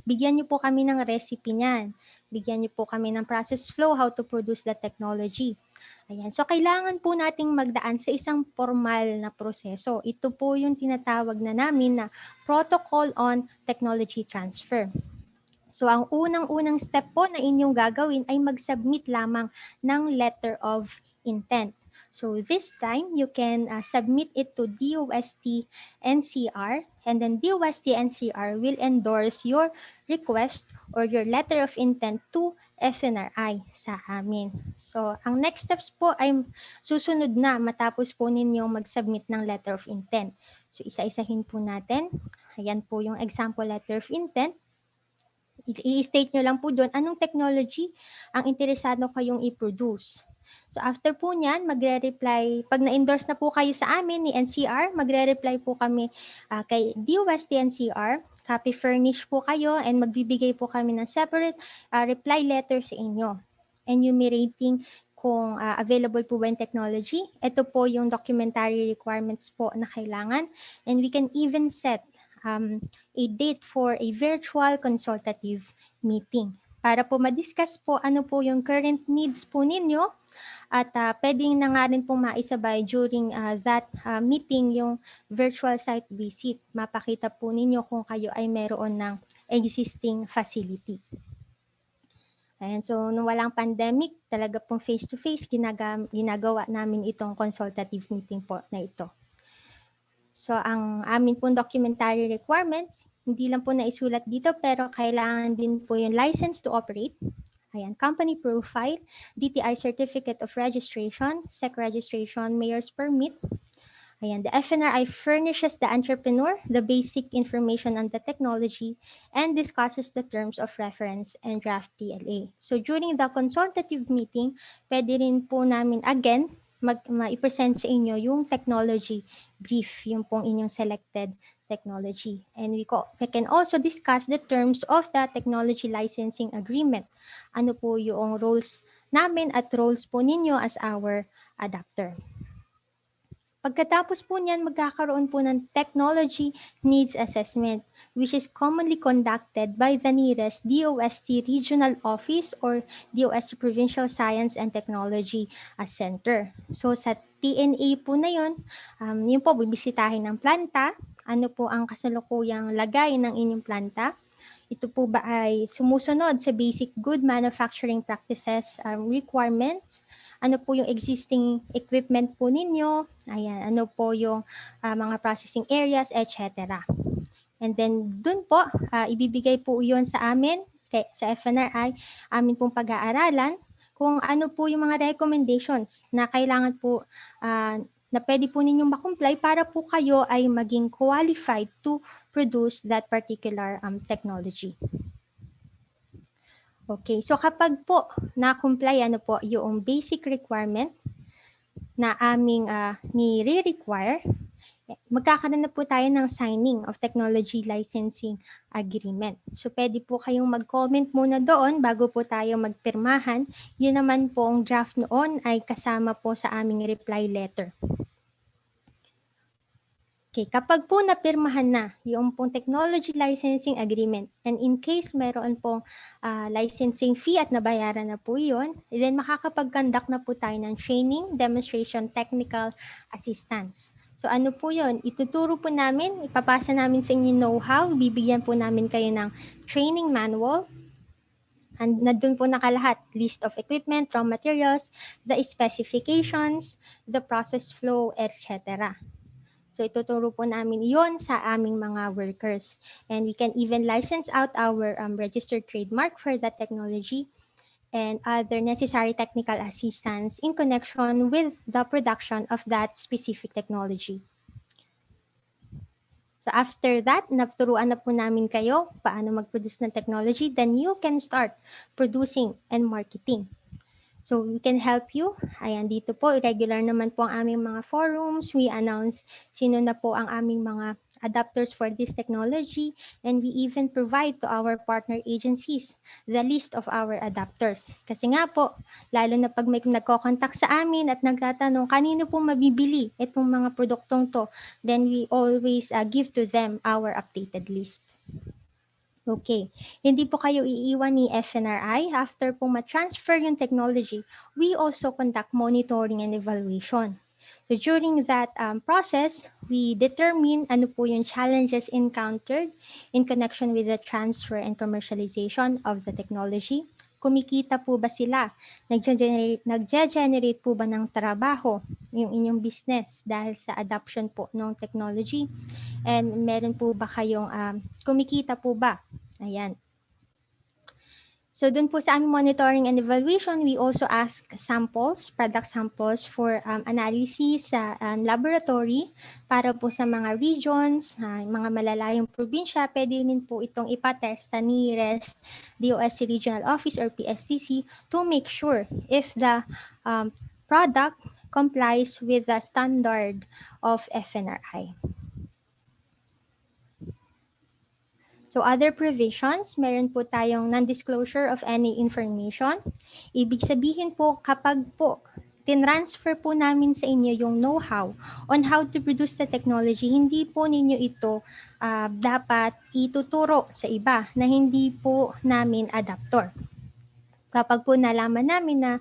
bigyan niyo po kami ng recipe niyan. Bigyan niyo po kami ng process flow, how to produce the technology. Ayan. So kailangan po nating magdaan sa isang formal na proseso. Ito po yung tinatawag na namin na Protocol on Technology Transfer. So ang unang-unang step po na inyong gagawin ay mag-submit lamang ng letter of intent. So this time, you can submit it to DOST-NCR, and then DOST-NCR will endorse your request or your letter of intent to FNRI sa amin. So ang next steps po ay susunod na matapos po ninyong mag-submit ng letter of intent. So isa-isahin po natin. Ayan po yung example letter of intent. I-state nyo lang po doon anong technology ang interesado kayong i-produce. So after po niyan, magre-reply, pag na-endorse na po kayo sa amin ni NCR, magre-reply po kami kay DOST NCR, copy furnish po kayo, and magbibigay po kami ng separate reply letter sa inyo. Enumerating kung available po ba yung technology. Ito po yung documentary requirements po na kailangan, and we can even set a date for a virtual consultative meeting para po ma-discuss po ano po yung current needs po ninyo at pwedeng na nga rin po maisabay during that meeting yung virtual site visit. Mapakita po ninyo kung kayo ay meron ng existing facility. Ayan, so nung walang pandemic, talaga pong face-to-face ginagawa namin itong consultative meeting po na ito. So ang amin pong documentary requirements, hindi lang po naisulat dito pero kailangan din po yung license to operate. Ayan, company profile, DTI certificate of registration, SEC registration, mayor's permit. Ayan, the FNRI furnishes the entrepreneur the basic information on the technology and discusses the terms of reference and draft TLA. So during the consultative meeting, pwede rin po namin again ma-present sa inyo yung technology brief, yung pong inyong selected technology. And we can also discuss the terms of the technology licensing agreement. Ano po yung roles namin at roles po ninyo as our adapter. Pagkatapos po niyan, magkakaroon po ng Technology Needs Assessment, which is commonly conducted by the nearest DOST Regional Office or DOST Provincial Science and Technology Center. So sa TNA po na yun po bibisitahin ng planta, ano po ang kasalukuyang lagay ng inyong planta. Ito po ba ay sumusunod sa basic good manufacturing practices requirements? Ano po yung existing equipment po ninyo? Ayan, ano po yung mga processing areas, etc. And then dun po, ibibigay po yun sa amin, sa FNRI, amin pong pag-aaralan kung ano po yung mga recommendations na kailangan po na pwede po ninyong makomply para po kayo ay maging qualified to produce that particular technology. Okay, so kapag po na-comply po yung basic requirement na aming ni-require, magkakaroon na po tayo ng signing of technology licensing agreement. So pwede po kayong mag-comment muna doon bago po tayo magpirmahan. Yun naman po ang draft noon ay kasama po sa aming reply letter. Okay, kapag po napirmahan na yung pong technology licensing agreement and in case meron pong licensing fee at nabayaran na po yun, then makakapag-conduct na po tayo ng training, demonstration, technical assistance. So ano po yun? Ituturo po namin, ipapasa namin sa inyo know-how, bibigyan po namin kayo ng training manual, and na doon po nakalahat, list of equipment, raw materials, the specifications, the process flow, etc. So ituturo po namin iyon sa aming mga workers. And we can even license out our registered trademark for that technology and other necessary technical assistance in connection with the production of that specific technology. So after that, naturuan na po namin kayo paano mag-produce ng technology, then you can start producing and marketing. So we can help you. Ayan, dito po, regular naman po ang aming mga forums. We announce sino na po ang aming mga adapters for this technology. And we even provide to our partner agencies the list of our adapters. Kasi nga po, lalo na pag may nagko-contact sa amin at nagtatanong, kanino po mabibili itong mga produktong to, then we always give to them our updated list. Okay, hindi po kayo iiwan ni FNRI. After po ma-transfer yung technology, we also conduct monitoring and evaluation. So during that process, we determine ano po yung challenges encountered in connection with the transfer and commercialization of the technology. Kumikita po ba sila? Nagge-generate po ba ng trabaho yung inyong business dahil sa adoption po ng technology? And meron po ba kayong kumikita po ba? Ayan. So dun po sa aming monitoring and evaluation, we also ask samples, product samples for analysis sa laboratory para po sa mga regions, mga malalayong probinsya, pwede rin po itong ipatest sa nearest DOST Regional Office or PSTC to make sure if the product complies with the standard of FNRI. So other provisions, meron po tayong non-disclosure of any information. Ibig sabihin po kapag po tinransfer po namin sa inyo yung know-how on how to produce the technology, hindi po ninyo ito dapat ituturo sa iba na hindi po namin adapter. Kapag po nalaman namin na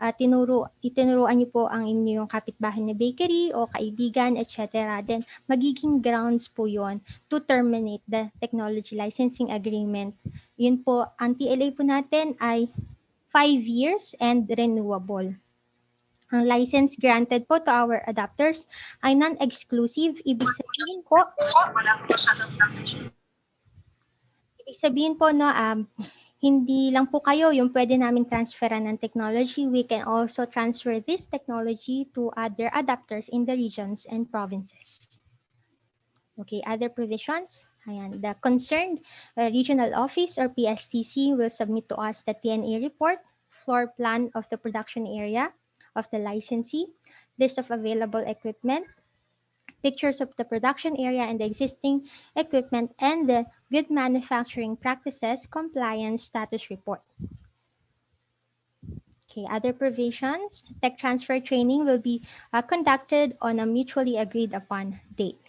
itinuruan niyo po ang inyong kapitbahay na bakery o kaibigan, etc., then magiging grounds po yon to terminate the technology licensing agreement. Yun po, ang TLA po natin ay 5 years and renewable. Ang license granted po to our adapters ay non-exclusive. Ibig sabihin po no, hindi lang po kayo yung pwede namin transferan ng technology. We can also transfer this technology to other adapters in the regions and provinces. Okay, other provisions. Ayan, the concerned regional office or PSTC will submit to us the TNA report, floor plan of the production area of the licensee, list of available equipment, pictures of the production area and the existing equipment, and the good manufacturing practices compliance status report. Okay, other provisions. Tech transfer training will be conducted on a mutually agreed upon date.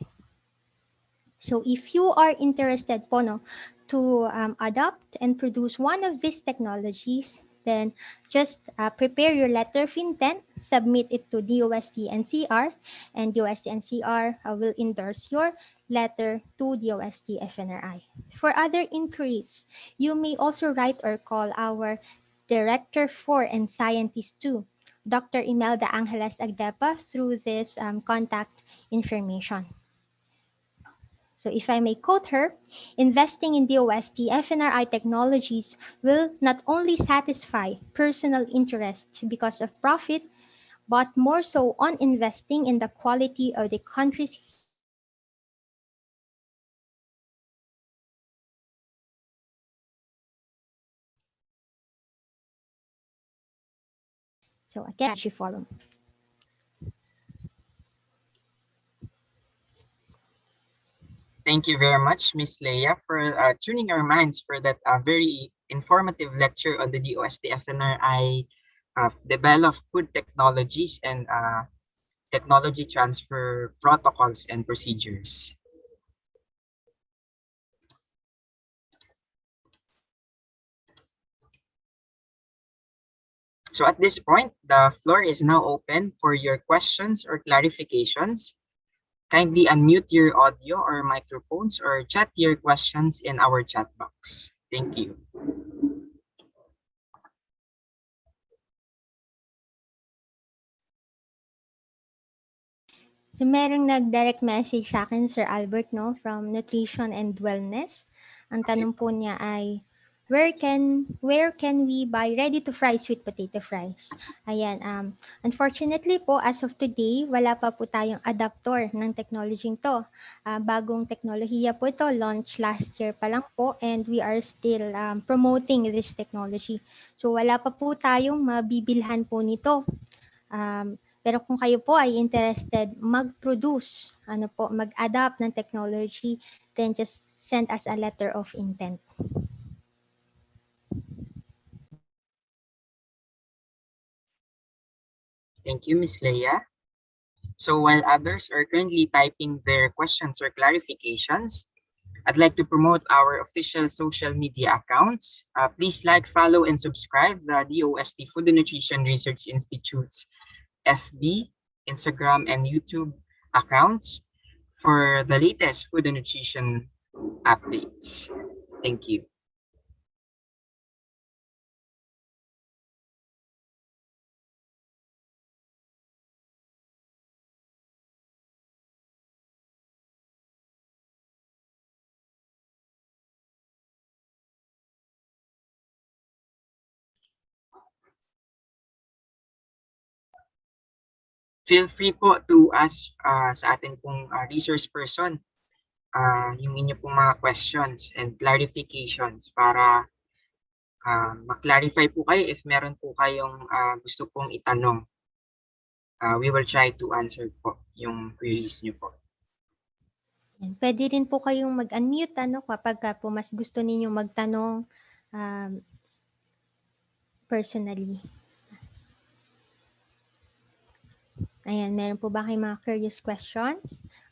So if you are interested po no, to adopt and produce one of these technologies, then just prepare your letter of intent, submit it to DOST-NCR, and DOST-NCR will endorse your letter to DOST-FNRI. For other inquiries, you may also write or call our Director 4 and Scientist 2, Dr. Imelda Angeles Agdepa, through this contact information. So if I may quote her, investing in DOST FNRI technologies will not only satisfy personal interest because of profit, but more so on investing in the quality of the country's so again, she follow. Thank you very much, Miss Leia, for tuning our minds for that very informative lecture on the DOST-FNRI developed food technologies and technology transfer protocols and procedures. So at this point, the floor is now open for your questions or clarifications. Kindly unmute your audio or microphones or chat your questions in our chat box. Thank you. So merong nag-direct message sa akin, Sir Albert, no, from Nutrition and Wellness. Ang tanong po niya ay, where can we buy ready-to-fry sweet potato fries? Ayan, unfortunately po, as of today, wala pa po tayong adapter ng technology to. Bagong teknolohiya po ito, launch last year pa lang po, and we are still promoting this technology. So wala pa po tayong mabibilhan po nito. Pero kung kayo po ay interested mag-produce, mag-adapt ng technology, then just send us a letter of intent. Thank you, Ms. Leia. So while others are currently typing their questions or clarifications, I'd like to promote our official social media accounts. Please like, follow, and subscribe the DOST Food and Nutrition Research Institute's FB, Instagram, and YouTube accounts for the latest food and nutrition updates. Thank you. Feel free po to ask sa atin pong resource person yung inyo pong mga questions and clarifications para ma-clarify po kayo if meron po kayong gusto pong itanong. We will try to answer po yung queries nyo po. Pwede rin po kayong mag-unmute kapag po mas gusto ninyong magtanong personally. Ayan, meron po ba kayong mga curious questions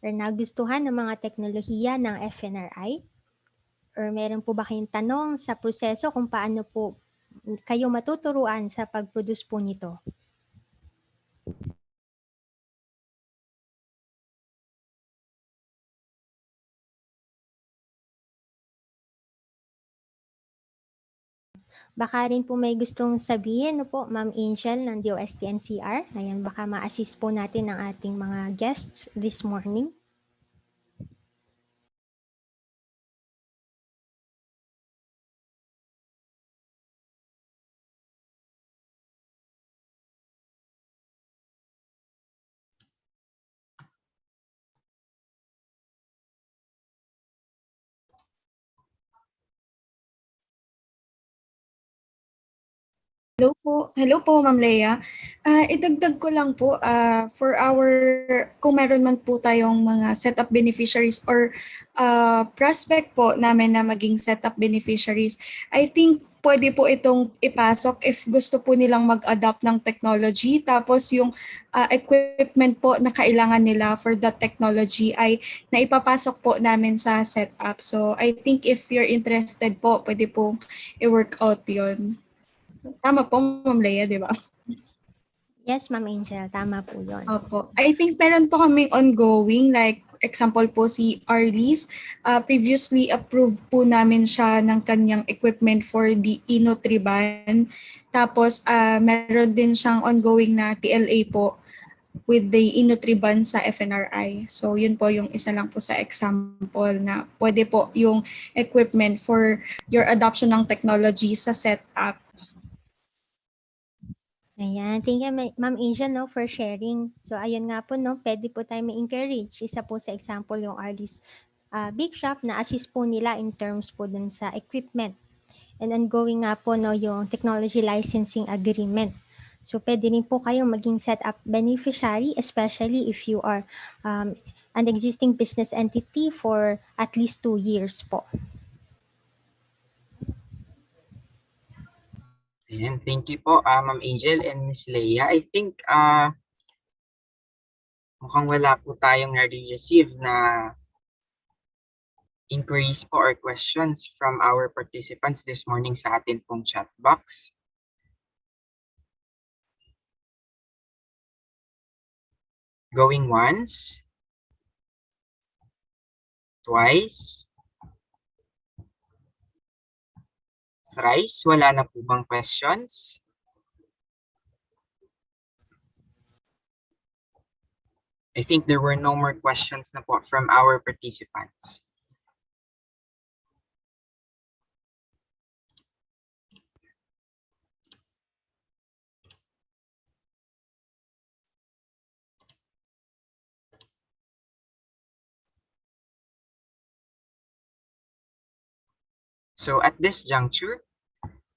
or nagustuhan ng mga teknolohiya ng FNRI? Or meron po ba kayong tanong sa proseso kung paano po kayo matuturuan sa pag-produce po nito? Baka rin po may gustong sabihin no po, Ma'am Angel ng DOST NCR. Ayan, baka ma-assist po natin ang ating mga guests this morning. Hello po, Ma'am Leia. Idagdag ko lang po, for our, kung meron man po tayong mga setup beneficiaries or prospect po namin na maging setup beneficiaries, I think pwede po itong ipasok if gusto po nilang mag-adopt ng technology. Tapos yung equipment po na kailangan nila for that technology ay naipapasok po namin sa setup. So I think if you're interested po, pwede po i-work out yun. Tama po, Ma'am Leia, di ba? Yes, Ma'am Angel, tama po yun. Opo. I think meron po kaming ongoing, like example po si Arlis. Previously approved po namin siya ng kanyang equipment for the Inutriban. Tapos meron din siyang ongoing na TLA po with the Inutriban sa FNRI. So yun po yung isa lang po sa example na pwede po yung equipment for your adoption ng technology sa setup. Ayan, thank you Ma'am Angel no, for sharing. So ayun nga po, no, pwede po tayo ma-encourage. Isa po sa example yung Arlis Big Shop na assist po nila in terms po dun sa equipment. And ongoing nga po no, yung technology licensing agreement. So pwede rin po kayong maging setup beneficiary, especially if you are an existing business entity for at least 2 years po. Ayan, thank you po, Ma'am Angel and Miss Leia. I think mukhang wala po tayong na-receive na inquiries po or questions from our participants this morning sa atin pong chat box. Going once, twice, thrice, wala na po bang questions? I think there were no more questions na po from our participants. So at this juncture,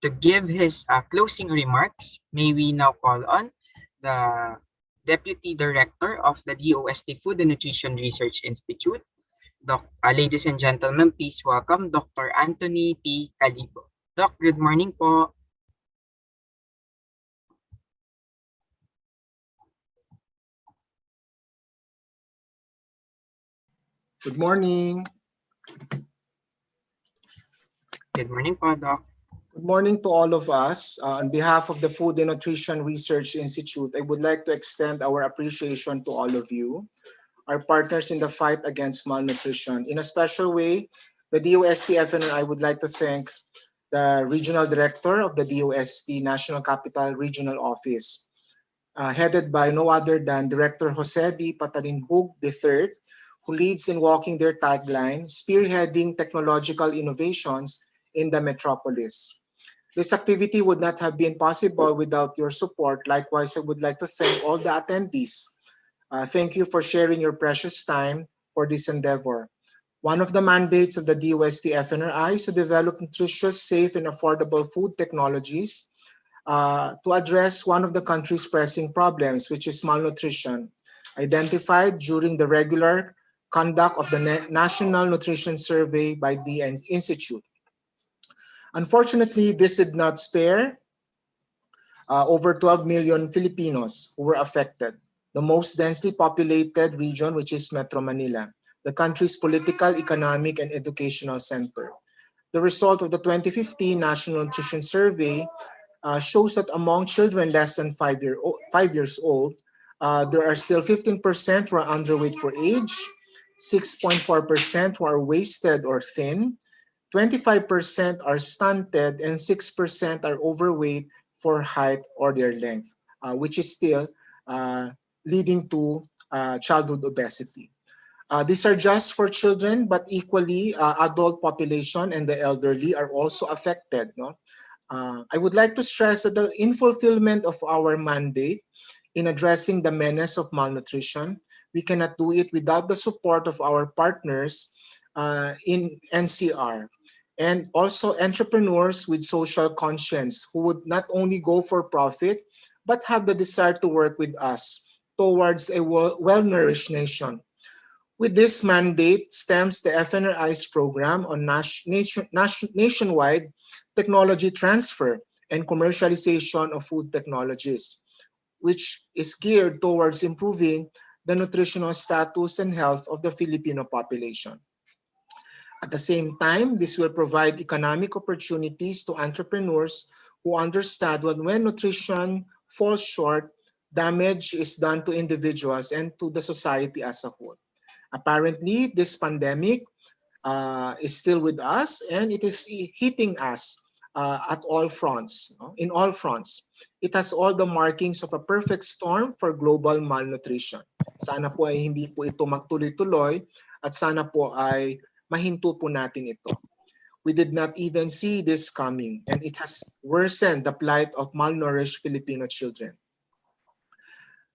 to give his closing remarks, may we now call on the Deputy Director of the DOST-Food and Nutrition Research Institute. Ladies and gentlemen, please welcome Dr. Anthony P. Calibo. Doc, good morning po. Good morning. Good morning po, Doc. Good morning to all of us. On behalf of the Food and Nutrition Research Institute, I would like to extend our appreciation to all of you, our partners in the fight against malnutrition. In a special way, the DOST-FN and I would like to thank the Regional Director of the DOST National Capital Regional Office, headed by no other than Director Jose B. Patalinhug III, who leads in walking their tagline, spearheading technological innovations in the metropolis. This activity would not have been possible without your support. Likewise, I would like to thank all the attendees. Thank you for sharing your precious time for this endeavor. One of the mandates of the DOST FNRI is to develop nutritious, safe, and affordable food technologies to address one of the country's pressing problems, which is malnutrition, identified during the regular conduct of the National Nutrition Survey by the Institute. Unfortunately, this did not spare over 12 million Filipinos who were affected, the most densely populated region, which is Metro Manila, the country's political, economic, and educational center. The result of the 2015 National Nutrition Survey shows that among children less than 5 years old, there are still 15% who are underweight for age, 6.4% who are wasted or thin, 25% are stunted, and 6% are overweight for height or their length, which is still leading to childhood obesity. These are just for children, but equally, adult population and the elderly are also affected. No? I would like to stress that in fulfillment of our mandate in addressing the menace of malnutrition, we cannot do it without the support of our partners in NCR and also entrepreneurs with social conscience who would not only go for profit, but have the desire to work with us towards a well-nourished nation. With this mandate stems the FNRI's program on nationwide technology transfer and commercialization of food technologies, which is geared towards improving the nutritional status and health of the Filipino population. At the same time, this will provide economic opportunities to entrepreneurs who understand that when nutrition falls short, damage is done to individuals and to the society as a whole. Apparently, this pandemic is still with us and it is hitting us at all fronts, no? In all fronts. It has all the markings of a perfect storm for global malnutrition. Sana po ay hindi po ito magtuloy-tuloy at sana po ay mahinto po natin ito. We did not even see this coming and it has worsened the plight of malnourished Filipino children.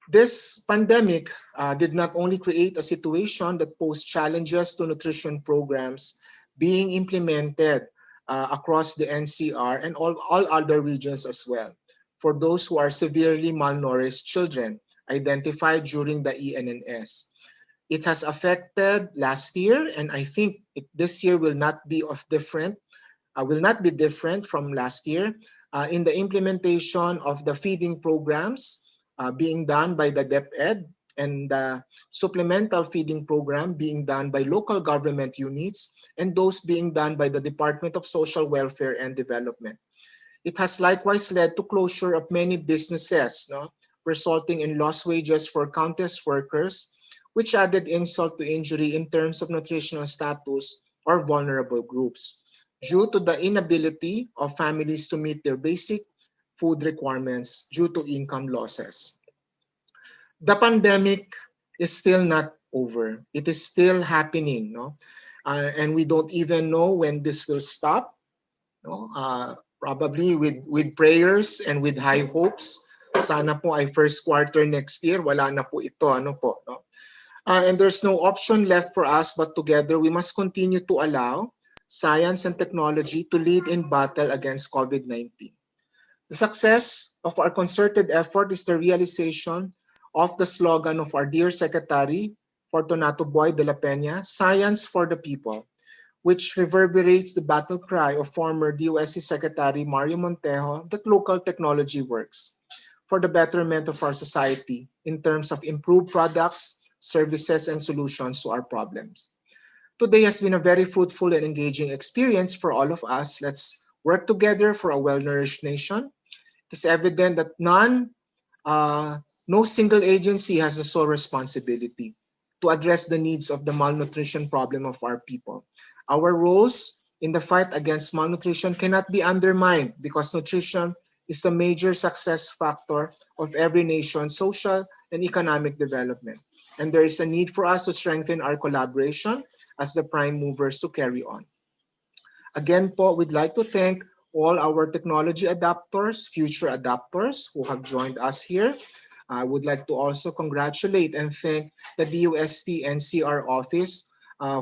This pandemic did not only create a situation that posed challenges to nutrition programs being implemented across the NCR and all other regions as well for those who are severely malnourished children identified during the ENNS. It has affected last year, and I think this year will not be different from last year in the implementation of the feeding programs being done by the DepEd and the supplemental feeding program being done by local government units and those being done by the Department of Social Welfare and Development. It has likewise led to closure of many businesses, no? Resulting in lost wages for countless workers, which added insult to injury in terms of nutritional status or vulnerable groups due to the inability of families to meet their basic food requirements due to income losses. The pandemic is still not over. It is still happening, no? And we don't even know when this will stop. No? Probably with prayers and with high hopes. Sana po ay first quarter next year, wala na po ito. Ano po, no? And there's no option left for us, but together we must continue to allow science and technology to lead in battle against COVID-19. The success of our concerted effort is the realization of the slogan of our dear Secretary, Fortunato Boy de la Peña, Science for the People, which reverberates the battle cry of former DOST Secretary Mario Montejo that local technology works for the betterment of our society in terms of improved products, services, and solutions to our problems. Today has been a very fruitful and engaging experience for all of us. Let's work together for a well-nourished nation. It is evident that no single agency has the sole responsibility to address the needs of the malnutrition problem of our people. Our roles in the fight against malnutrition cannot be undermined because nutrition is the major success factor of every nation's social and economic development. And there is a need for us to strengthen our collaboration as the prime movers to carry on. Again po, we'd like to thank all our technology adapters, future adapters who have joined us here. I would like to also congratulate and thank the DOST NCR office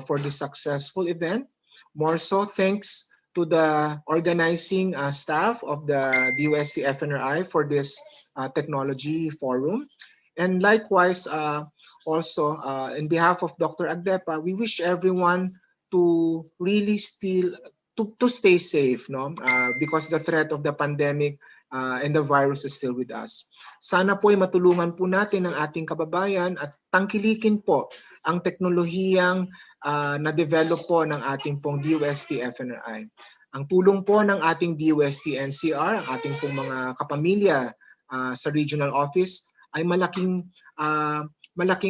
for the successful event. More so, thanks to the organizing staff of the DOST FNRI for this technology forum. And likewise, also in behalf of Dr. Agdepa, we wish everyone to really to stay safe, no? Because the threat of the pandemic and the virus is still with us. Sana po ay matulungan po natin ang ating kababayan at tangkilikin po ang teknolohiyang na-develop po ng ating pong DOST FNRI. Ang tulong po ng ating DOST NCR, ang ating pong mga kapamilya sa regional office ay malaking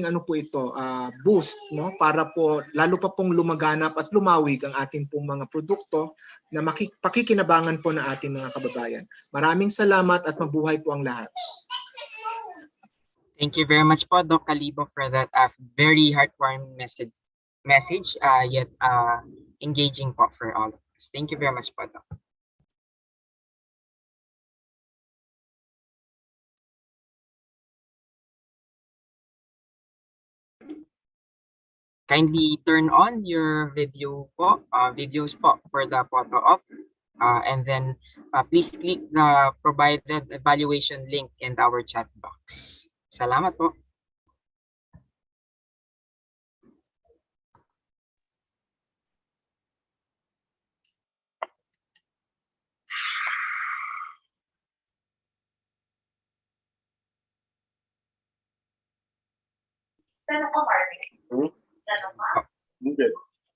ano po ito, boost, no, para po lalo pa pong lumaganap at lumawig ang ating pong mga produkto na pakikinabangan po ng ating mga kababayan. Maraming salamat at mabuhay po ang lahat. Thank you very much po, Doc Calibo, for that very heartwarming message yet engaging po for all of us. Thank you very much po, Doc. Kindly turn on your videos po for the photo op, and then please click the provided evaluation link in our chat box. Salamat po.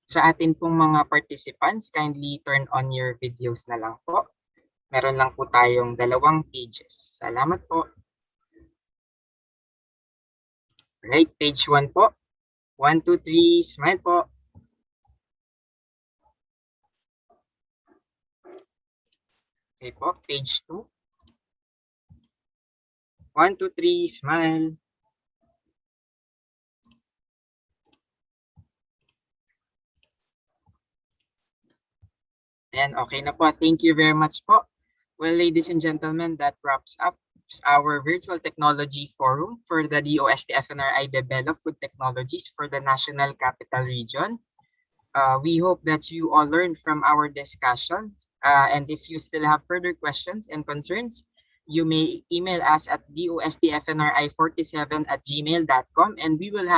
Sa atin pong mga participants, kindly turn on your videos na lang po. Meron lang po tayong 2 pages. Salamat po. Right, page 1 po. 1, 2, 3, smile po. Okay po, page 2. 1, 2, 3, smile. And okay na po. Thank you very much po. Well, ladies and gentlemen, that wraps up our virtual technology forum for the DOST-FNRI Develop Food Technologies for the National Capital Region. We hope that you all learned from our discussion. And if you still have further questions and concerns, you may email us at dostfnri47@gmail.com, and we will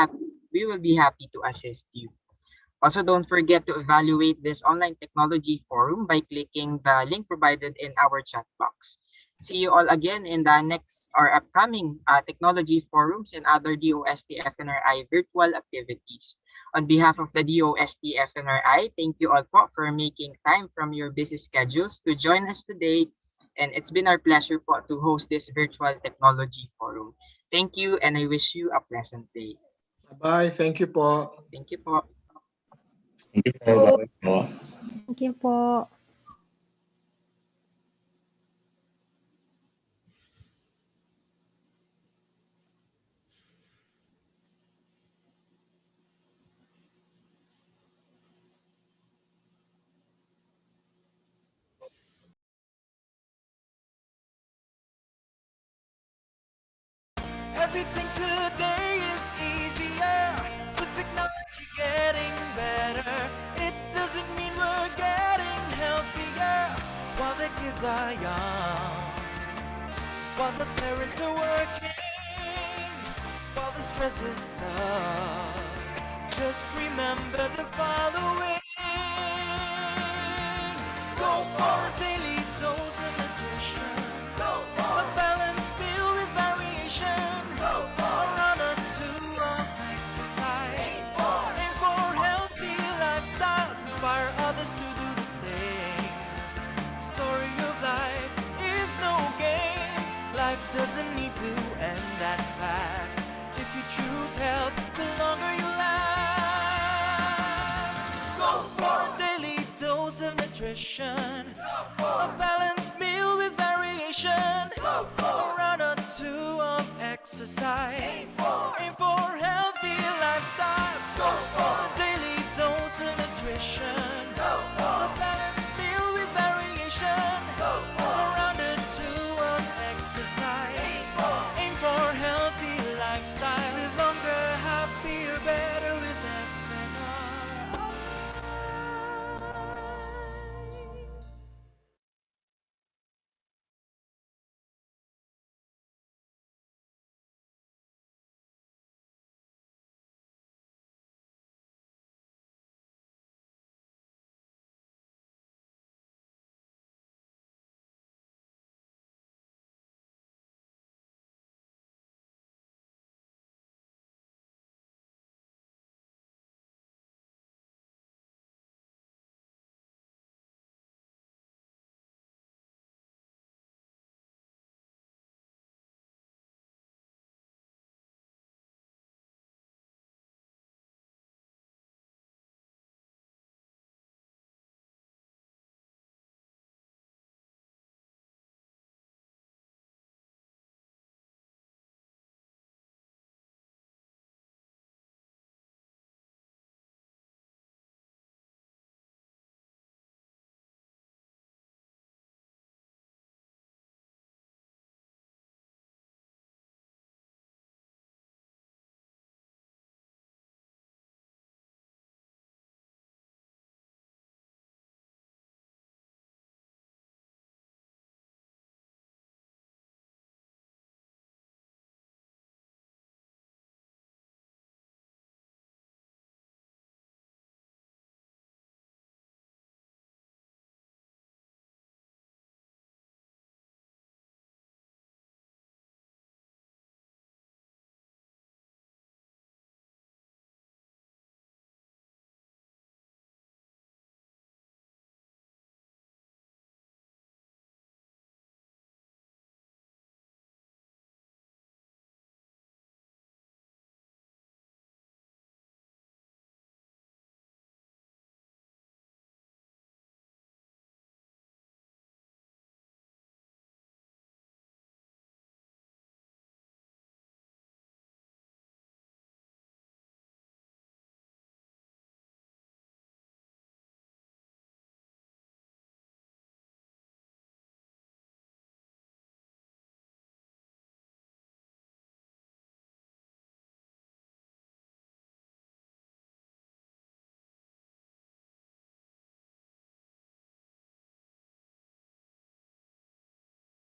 be happy to assist you. Also, don't forget to evaluate this online technology forum by clicking the link provided in our chat box. See you all again in the next or upcoming technology forums and other DOST-FNRI virtual activities. On behalf of the DOST-FNRI, thank you all po for making time from your busy schedules to join us today. And it's been our pleasure po to host this virtual technology forum. Thank you, and I wish you a pleasant day. Bye. Thank you po. Thank you po. Thank you po. Thank you po. Everything today is easier, with technology getting better. It doesn't mean we're getting healthier while the kids are young, while the parents are working, while the stress is tough. Just remember the following. Go for a daily dose of nutrition. Go for a balanced meal with variation. Go for a run or 2 of exercise. Aim for healthy lifestyles. Inspire others to do the same. The story of life is no game. Life doesn't need to end that fast. If you choose health, the longer you last. Go for a daily dose of nutrition. A balanced meal with variation. A run or 2 of exercise.